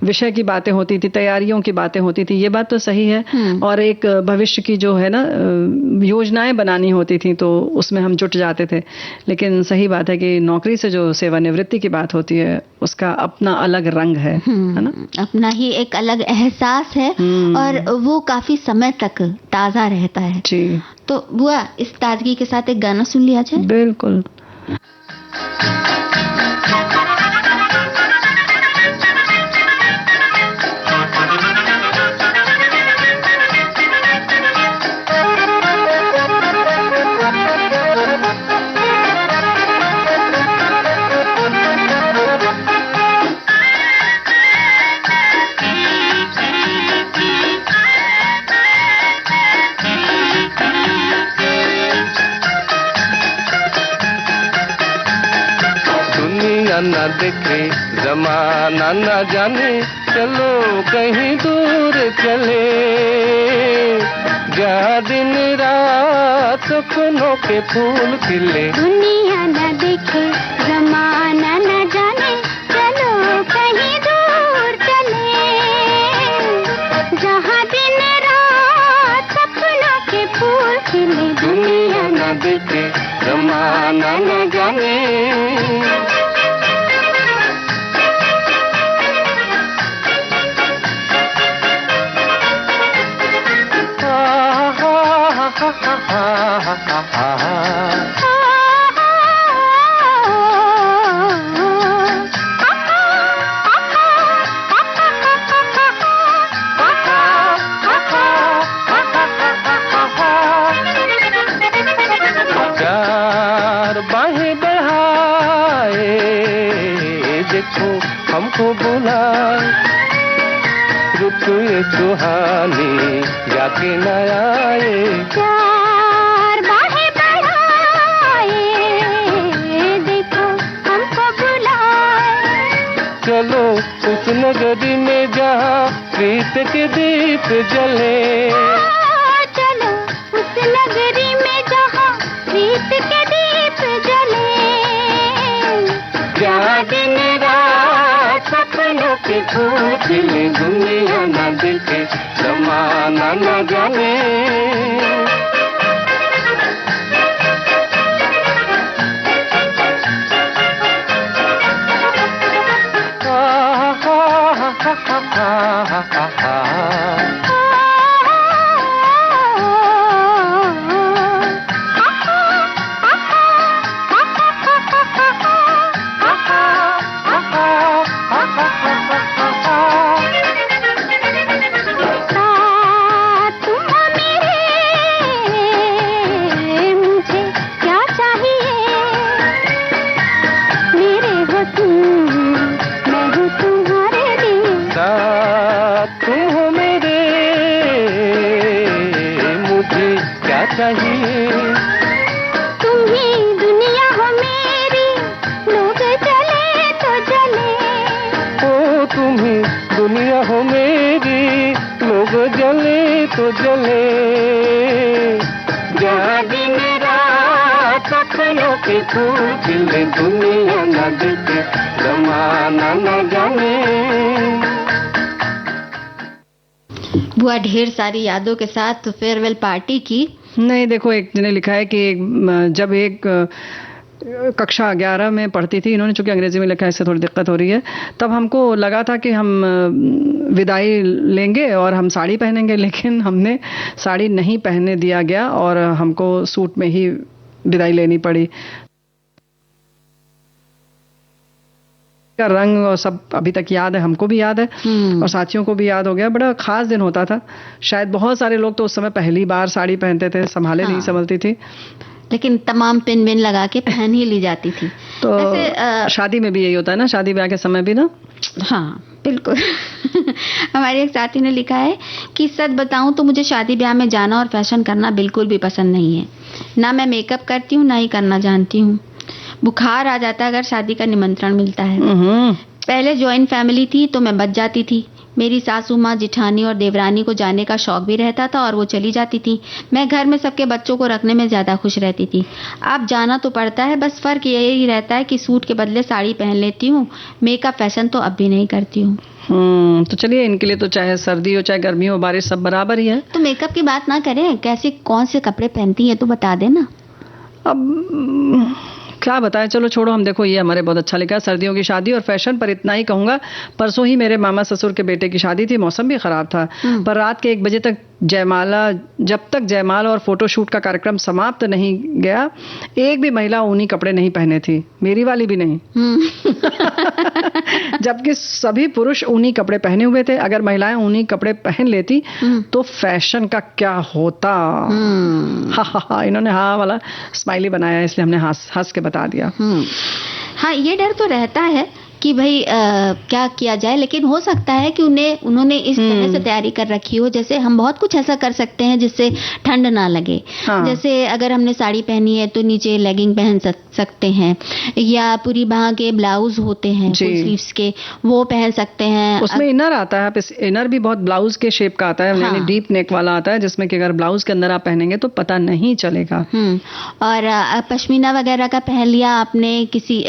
विषय की बातें होती थी, तैयारियों की बातें होती थी, ये बात तो सही है। और एक भविष्य की जो है ना योजनाएं बनानी होती थी, तो उसमें हम जुट जाते थे। लेकिन सही बात है कि नौकरी से जो सेवानिवृत्ति की बात होती है, उसका अपना अलग रंग है ना, अपना ही एक अलग एहसास है, और वो काफी समय तक ताजा रहता है जी। तो बुआ, इस ताजगी के साथ एक गाना सुन लिया जाए। बिल्कुल। न देखे जमाना न जाने, चलो कहीं दूर चले, जहाँ दिन रात सपनों के फूल खिले। दुनिया न देखे जमाना न जाने, चलो कहीं दूर चले, जहाँ दिन रात सपनों के फूल खिले। दुनिया न देखे जमाना न जाने, बाहें बढ़ाए देखो हमको बुलाए, ऋतु ये सुहानी जाके न आए। चार बाहें बढ़ाए देखो हमको बुलाए, चलो उस नगरी में जहाँ प्रीत के दीप जले, चलो उस नगरी में जहाँ प्रीत के दीप जले, जहाँ दिन रात सपनों के फूल खिले। दुनिया न देखे जमाना न जाने, तो जले, जहाँ दिन रात सपनों के फूल खिले। दुनिया न देखे जमाना न जाने। बुआ, ढेर सारी यादों के साथ फेयरवेल पार्टी की। नहीं, देखो, एक ने लिखा है कि जब एक कक्षा 11 में पढ़ती थी, इन्होंने चूंकि अंग्रेजी में लिखा है इससे थोड़ी दिक्कत हो रही है, तब हमको लगा था कि हम विदाई लेंगे और हम साड़ी पहनेंगे, लेकिन हमने साड़ी नहीं पहनने दिया गया और हमको सूट में ही विदाई लेनी पड़ी। का रंग और सब अभी तक याद है, हमको भी याद है और साथियों को भी याद हो गया। बड़ा खास दिन होता था। शायद बहुत सारे लोग तो उस समय पहली बार साड़ी पहनते थे, संभाले नहीं संभलती थी, लेकिन तमाम पिन विन लगा के पहन ही ली जाती थी। तो शादी में भी यही होता है ना, शादी ब्याह के समय भी ना। हाँ बिल्कुल। हमारे एक साथी ने लिखा है कि सच बताऊं तो मुझे शादी ब्याह में जाना और फैशन करना बिल्कुल भी पसंद नहीं है। ना मैं मेकअप करती हूँ, ना ही करना जानती हूँ। बुखार आ जाता है अगर शादी का निमंत्रण मिलता है। पहले जॉइंट फैमिली थी तो मैं बच जाती थी। मेरी सासू माँ, जिठानी और देवरानी को जाने का शौक भी रहता था और वो चली जाती थी। मैं घर में सबके बच्चों को रखने में ज्यादा खुश रहती थी। अब जाना तो पड़ता है, बस फर्क यही रहता है कि सूट के बदले साड़ी पहन लेती हूँ। मेकअप फैशन तो अब भी नहीं करती हूँ। तो चलिए, इनके लिए तो चाहे सर्दी हो चाहे गर्मी हो, बारिश सब बराबर ही है। तो मेकअप की बात ना करें, कैसे कौन से कपड़े पहनती है तो बता देना। अब क्या बताएं, चलो छोड़ो, हम देखो ये हमारे बहुत अच्छा लिखा है, सर्दियों की शादी और फैशन पर इतना ही कहूंगा। परसों ही मेरे मामा ससुर के बेटे की शादी थी, मौसम भी खराब था, पर रात के 1 बजे तक जब तक जयमाला और फोटोशूट का कार्यक्रम समाप्त नहीं गया, एक भी महिला ऊनी कपड़े नहीं पहने थी, मेरी वाली भी नहीं। जबकि सभी पुरुष ऊनी कपड़े पहने हुए थे। अगर महिलाएं ऊनी कपड़े पहन लेती तो फैशन का क्या होता। हा, इन्होंने हाँ वाला स्माइली बनाया, इसलिए हमने हंस के बता दिया। हाँ, ये डर तो रहता है कि भाई क्या किया जाए, लेकिन हो सकता है कि उन्होंने इस तरह से तैयारी कर रखी हो। जैसे हम बहुत कुछ ऐसा कर सकते हैं जिससे ठंड ना लगे। हाँ। जैसे अगर हमने साड़ी पहनी है तो नीचे लेगिंग पहन सकते हैं, या पूरी बाह के ब्लाउज होते हैं फुल स्लीव्स के, वो पहन सकते हैं। उसमें इनर आता है, इनर भी बहुत ब्लाउज के शेप का आता है, यानी डीप नेक वाला आता है, जिसमें कि अगर ब्लाउज के अंदर आप पहनेंगे तो पता नहीं चलेगा। और पश्मीना वगैरह का पहन लिया आपने, किसी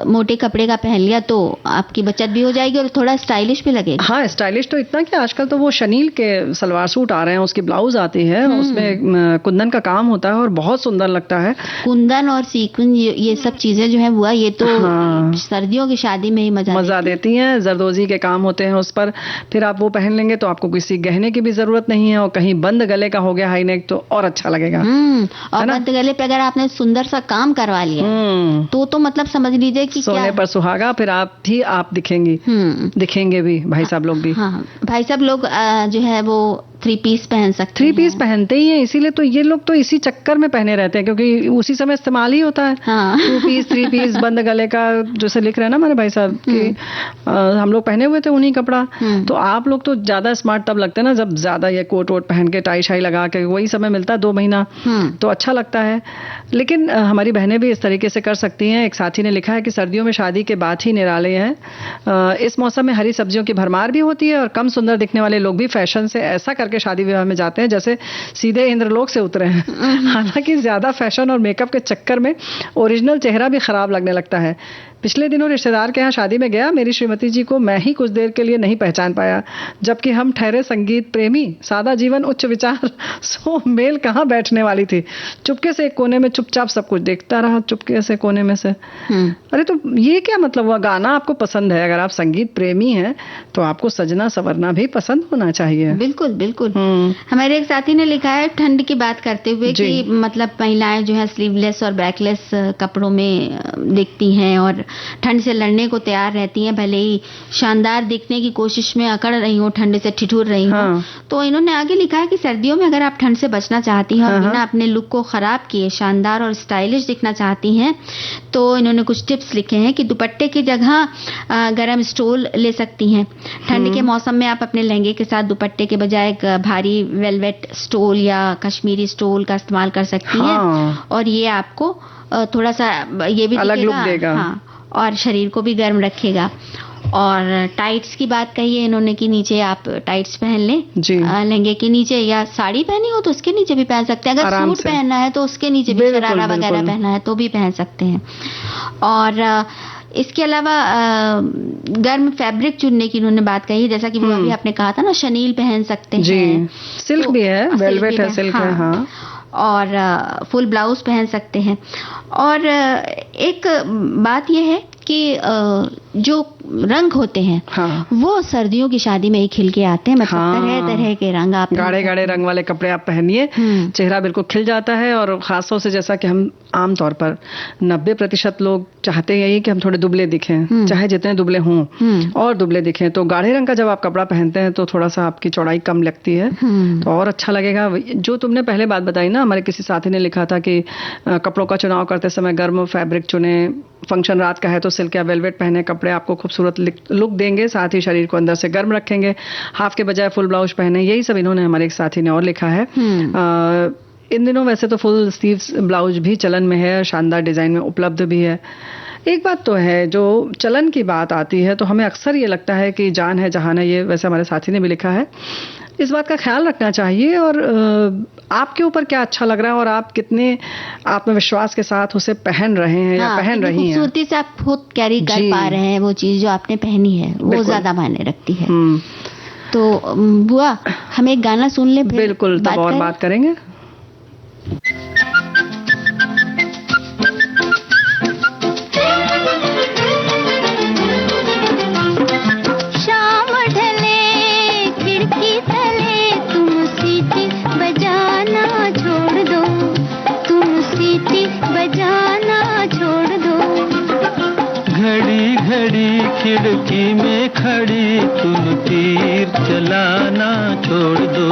मोटे कपड़े का पहन लिया तो आपकी बचत भी हो जाएगी और थोड़ा स्टाइलिश भी लगेगा। हाँ, स्टाइलिश तो इतना कि आजकल तो वो शनील के सलवार सूट आ रहे हैं, उसकी ब्लाउज आती है, उसमें कुंदन का काम होता है और बहुत सुंदर लगता है। कुंदन और सीक्वेंस, ये सब चीजें जो है वो ये तो सर्दियों की शादी में ही मजा देती हैं। जरदोजी के काम होते हैं उस पर, फिर आप वो पहन लेंगे तो आपको किसी गहने की भी जरूरत नहीं है, और कहीं बंद गले का हो गया हाई नेक तो और अच्छा लगेगा। और बंद गले पे अगर आपने सुंदर सा काम करवा लिया तो मतलब समझ लीजिए कि सोने पर सुहागा, फिर आप दिखेंगे भी, भाई साहब लोग भी। हाँ, भाई साहब लोग जो है वो 3 पीस पहन सकते हैं। 3 पीस पहनते ही हैं, इसीलिए तो ये लोग तो इसी चक्कर में पहने रहते हैं, क्योंकि उसी समय इस्तेमाल ही होता है। 2 पीस 3 पीस बंद गले का, जैसे लिख रहे हैं ना हमारे भाई साहब कि हम लोग पहने हुए थे उन्हीं कपड़ा। तो आप लोग तो ज्यादा स्मार्ट तब लगते हैं ना, जब ज्यादा ये कोट वोट पहन के टाई शाई लगा के, वही समय मिलता है 2 महीना, तो अच्छा लगता है। लेकिन हमारी बहनें भी इस तरीके से कर सकती हैं। एक साथी ने लिखा है कि सर्दियों में शादी के बाद ही निराले हैं। इस मौसम में हरी सब्जियों की भरमार भी होती है और कम सुंदर दिखने वाले लोग भी फैशन से ऐसा करके शादी विवाह में जाते हैं जैसे सीधे इंद्रलोक से उतरे हैं। हालांकि ज्यादा फैशन और मेकअप के चक्कर में ओरिजिनल चेहरा भी खराब लगने लगता है। पिछले दिनों रिश्तेदार के यहाँ शादी में गया, मेरी श्रीमती जी को मैं ही कुछ देर के लिए नहीं पहचान पाया, जबकि हम ठहरे संगीत प्रेमी, सादा जीवन उच्च विचार, सो मेल कहाँ बैठने वाली थी। चुपके से एक कोने में चुपचाप सब कुछ देखता रहा, चुपके से कोने में से। अरे तो ये क्या मतलब हुआ? गाना आपको पसंद है, अगर आप संगीत प्रेमी हैं तो आपको सजना संवरना भी पसंद होना चाहिए। बिल्कुल बिल्कुल। हमारे एक साथी ने लिखा है ठंड की बात करते हुए कि मतलब महिलाएं जो है स्लीवलेस और बैकलेस कपड़ों में दिखती हैं और ठंड से लड़ने को तैयार रहती हैं, भले ही शानदार दिखने की कोशिश में अकड़ रही हो, ठंड से ठिठुर रही हो। तो इन्होंने आगे लिखा है कि सर्दियों में अगर आप ठंड से बचना चाहती हैं और बिना अपने लुक को खराब किए शानदार और स्टाइलिश दिखना चाहती हैं, तो इन्होंने कुछ टिप्स लिखे हैं कि दुपट्टे की जगह गरम स्टोल ले सकती हैं। ठंड के मौसम में आप अपने लहंगे के साथ दुपट्टे के बजाय एक भारी वेलवेट स्टोल या कश्मीरी स्टोल का इस्तेमाल कर सकती हैं, और ये आपको थोड़ा सा ये भी अलग लुक देगा। और शरीर को भी गर्म रखेगा। और टाइट्स की बात कही है इन्होंने कि नीचे आप टाइट्स पहन लें लहंगे के नीचे, या साड़ी पहनी हो तो उसके नीचे भी पहन सकते हैं। अगर सूट पहनना है तो उसके नीचे भी शरारा वगैरह पहनना है तो भी पहन सकते हैं। और इसके अलावा गर्म फैब्रिक चुनने की इन्होंने बात कही, जैसा कि वो अभी आपने कहा था ना, शनील पहन सकते हैं, सिल्क भी है, वेलवेट है, सिल्क है, हाँ, और फुल ब्लाउज पहन सकते हैं। और एक बात यह है कि जो रंग होते हैं हाँ। वो सर्दियों की शादी में ही खिल के आते हैं, मतलब हाँ। तरह तरह के रंग आप गाढ़े गाढ़े रंग वाले कपड़े आप पहनिए, चेहरा बिल्कुल खिल जाता है। और खासतौर से जैसा कि हम आमतौर पर 90% लोग चाहते हैं यही कि हम थोड़े दुबले दिखें, चाहे जितने दुबले हों और दुबले दिखें। तो गाढ़े रंग का जब आप कपड़ा पहनते हैं तो थोड़ा सा आपकी चौड़ाई कम लगती है, तो और अच्छा लगेगा। जो तुमने पहले बात बताई ना, हमारे किसी साथी ने लिखा था कि कपड़ों का चुनाव करते समय गर्म फैब्रिक चुने, फंक्शन रात का है तो सिल्क या वेलवेट पहने, कपड़े आपको खूबसूरत लुक देंगे, साथ ही शरीर को अंदर से गर्म रखेंगे। हाफ के बजाय फुल ब्लाउज पहने, यही सब इन्होंने हमारे एक साथी ने और लिखा है। इन दिनों वैसे तो फुल स्लीव्स ब्लाउज भी चलन में है, शानदार डिजाइन में उपलब्ध भी है। एक बात तो है, जो चलन की बात आती है तो हमें अक्सर ये लगता है कि जान है जहान है, ये वैसे हमारे साथी ने भी लिखा है। इस बात का ख्याल रखना चाहिए और आपके ऊपर क्या अच्छा लग रहा है और आप कितने आत्मविश्वास के साथ उसे पहन रहे हैं या पहन रही हैं, खूबसूरती से आप खुद कैरी कर पा रहे हैं वो चीज जो आपने पहनी है, वो ज्यादा मायने रखती है। तो बुआ, हम एक गाना सुन ले, बिल्कुल, तब और बात करेंगे। खिड़की में खड़ी तुम तीर चलाना छोड़ दो,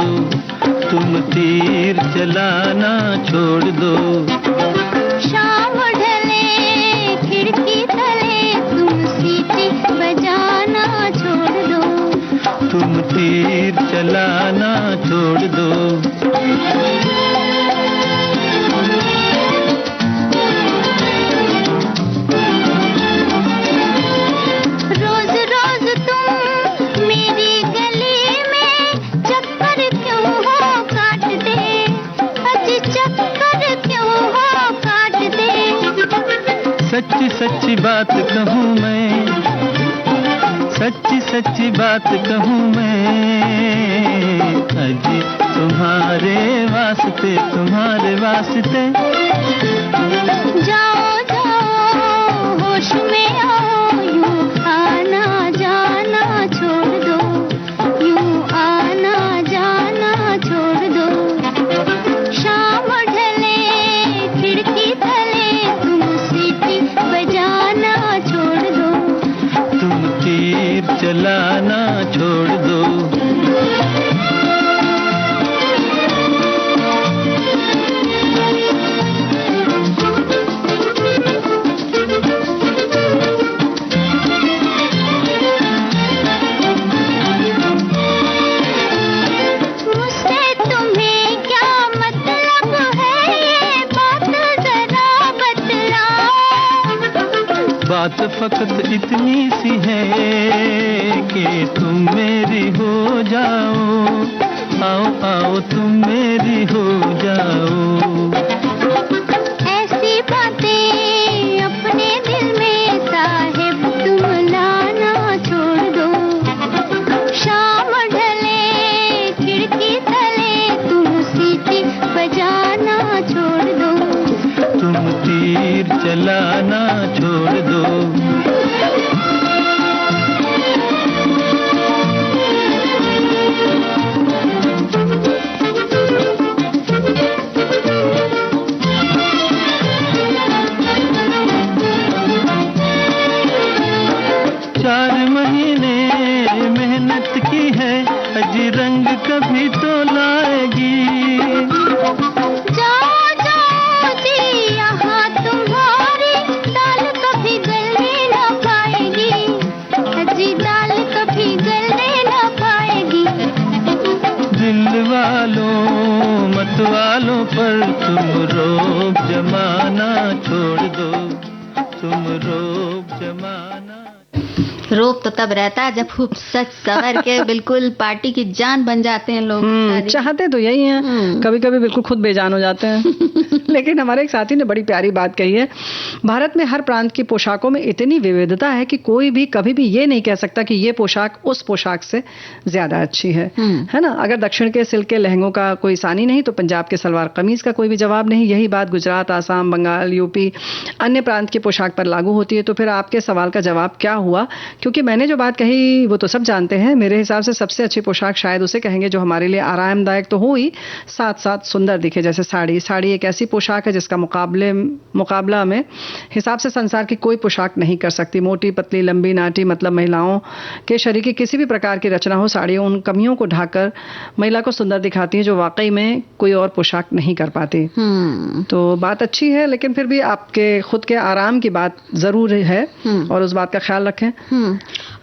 तुम तीर चलाना छोड़ दो। शाम ढले खिड़की तले तुम सीटी बजाना छोड़ दो, तुम तीर चलाना छोड़ दो। सच्ची सच्ची बात कहूँ मैं, सच्ची सच्ची बात कहूँ मैं, अजी तुम्हारे वास्ते, तुम्हारे वास्ते। जाओ जाओ होश में आओ, यूं आना जाना छोड़ दो, यूं आना जाना छोड़ दो। शाम ढले खिड़की तले तुम सीटी बजाना छोड़ दो, तुम तीर चलाना छोड़ दो। बात फकत इतनी सी है कि तुम मेरी हो जाओ, आओ आओ तुम मेरी हो जाओ। ऐसी बातें अपने दिल में साहिब तुम लाना छोड़ दो, शाम ढले खिड़की तले तुम सीटी बजाना छोड़ दो, तुम तीर चलाना छोड़ दो। चार महीने मेहनत की है, अजी रंग कभी तो लाएगी। मत वालों पर तुम रोब जमाना छोड़ दो, तुम रोब जमाना। रोब तो तब रहता है जब खूब सच सवर के बिल्कुल पार्टी की जान बन जाते हैं लोग। चाहते तो यही हैं, कभी कभी बिल्कुल खुद बेजान हो जाते हैं। लेकिन हमारे एक साथी ने बड़ी प्यारी बात कही है, भारत में हर प्रांत की पोशाकों में इतनी विविधता है कि कोई भी कभी भी ये नहीं कह सकता कि ये पोशाक उस पोशाक से ज्यादा अच्छी है ना। अगर दक्षिण के सिल्क के लहंगों का कोई सानी नहीं तो पंजाब के सलवार कमीज का कोई भी जवाब नहीं। यही बात गुजरात, आसाम, बंगाल, यूपी अन्य प्रांत की पोशाक पर लागू होती है। तो फिर आपके सवाल का जवाब क्या हुआ? क्योंकि मैंने जो बात कही वो तो सब जानते हैं। मेरे हिसाब से सबसे अच्छी पोशाक शायद उसे कहेंगे जो हमारे लिए आरामदायक तो हो ही, साथ साथ सुंदर दिखे, जैसे साड़ी। साड़ी एक ऐसी पोशाक है जिसका मुकाबला में हिसाब से संसार की कोई पोशाक नहीं कर सकती। मोटी, पतली, लंबी, नाटी, मतलब महिलाओं के शरीर की किसी भी प्रकार की रचना हो, साड़ी उन कमियों को ढककर महिला को सुंदर दिखाती है जो वाकई में कोई और पोशाक नहीं कर पाती। तो बात अच्छी है, लेकिन फिर भी आपके खुद के आराम की बात जरूर है और उस बात का ख्याल रखें।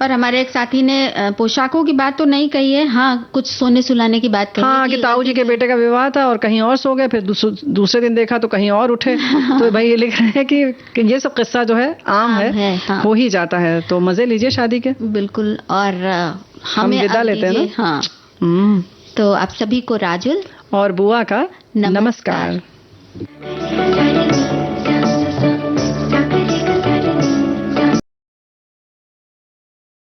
और हमारे एक साथी ने पोशाकों की बात तो नहीं कही है, हाँ कुछ सोने सुलाने की बात कही। हाँ, कि ताऊ जी के बेटे का विवाह था और कहीं और सो गए, फिर दूसरे दिन देखा तो कहीं और उठे। तो भाई ये लिख रहे हैं कि ये सब किस्सा जो है आम है, हाँ। हो ही जाता है। तो मजे लीजिए शादी के। बिल्कुल। और हम विदा लेते हैं ना। हाँ। तो आप सभी को राजुल और बुआ का नमस्कार।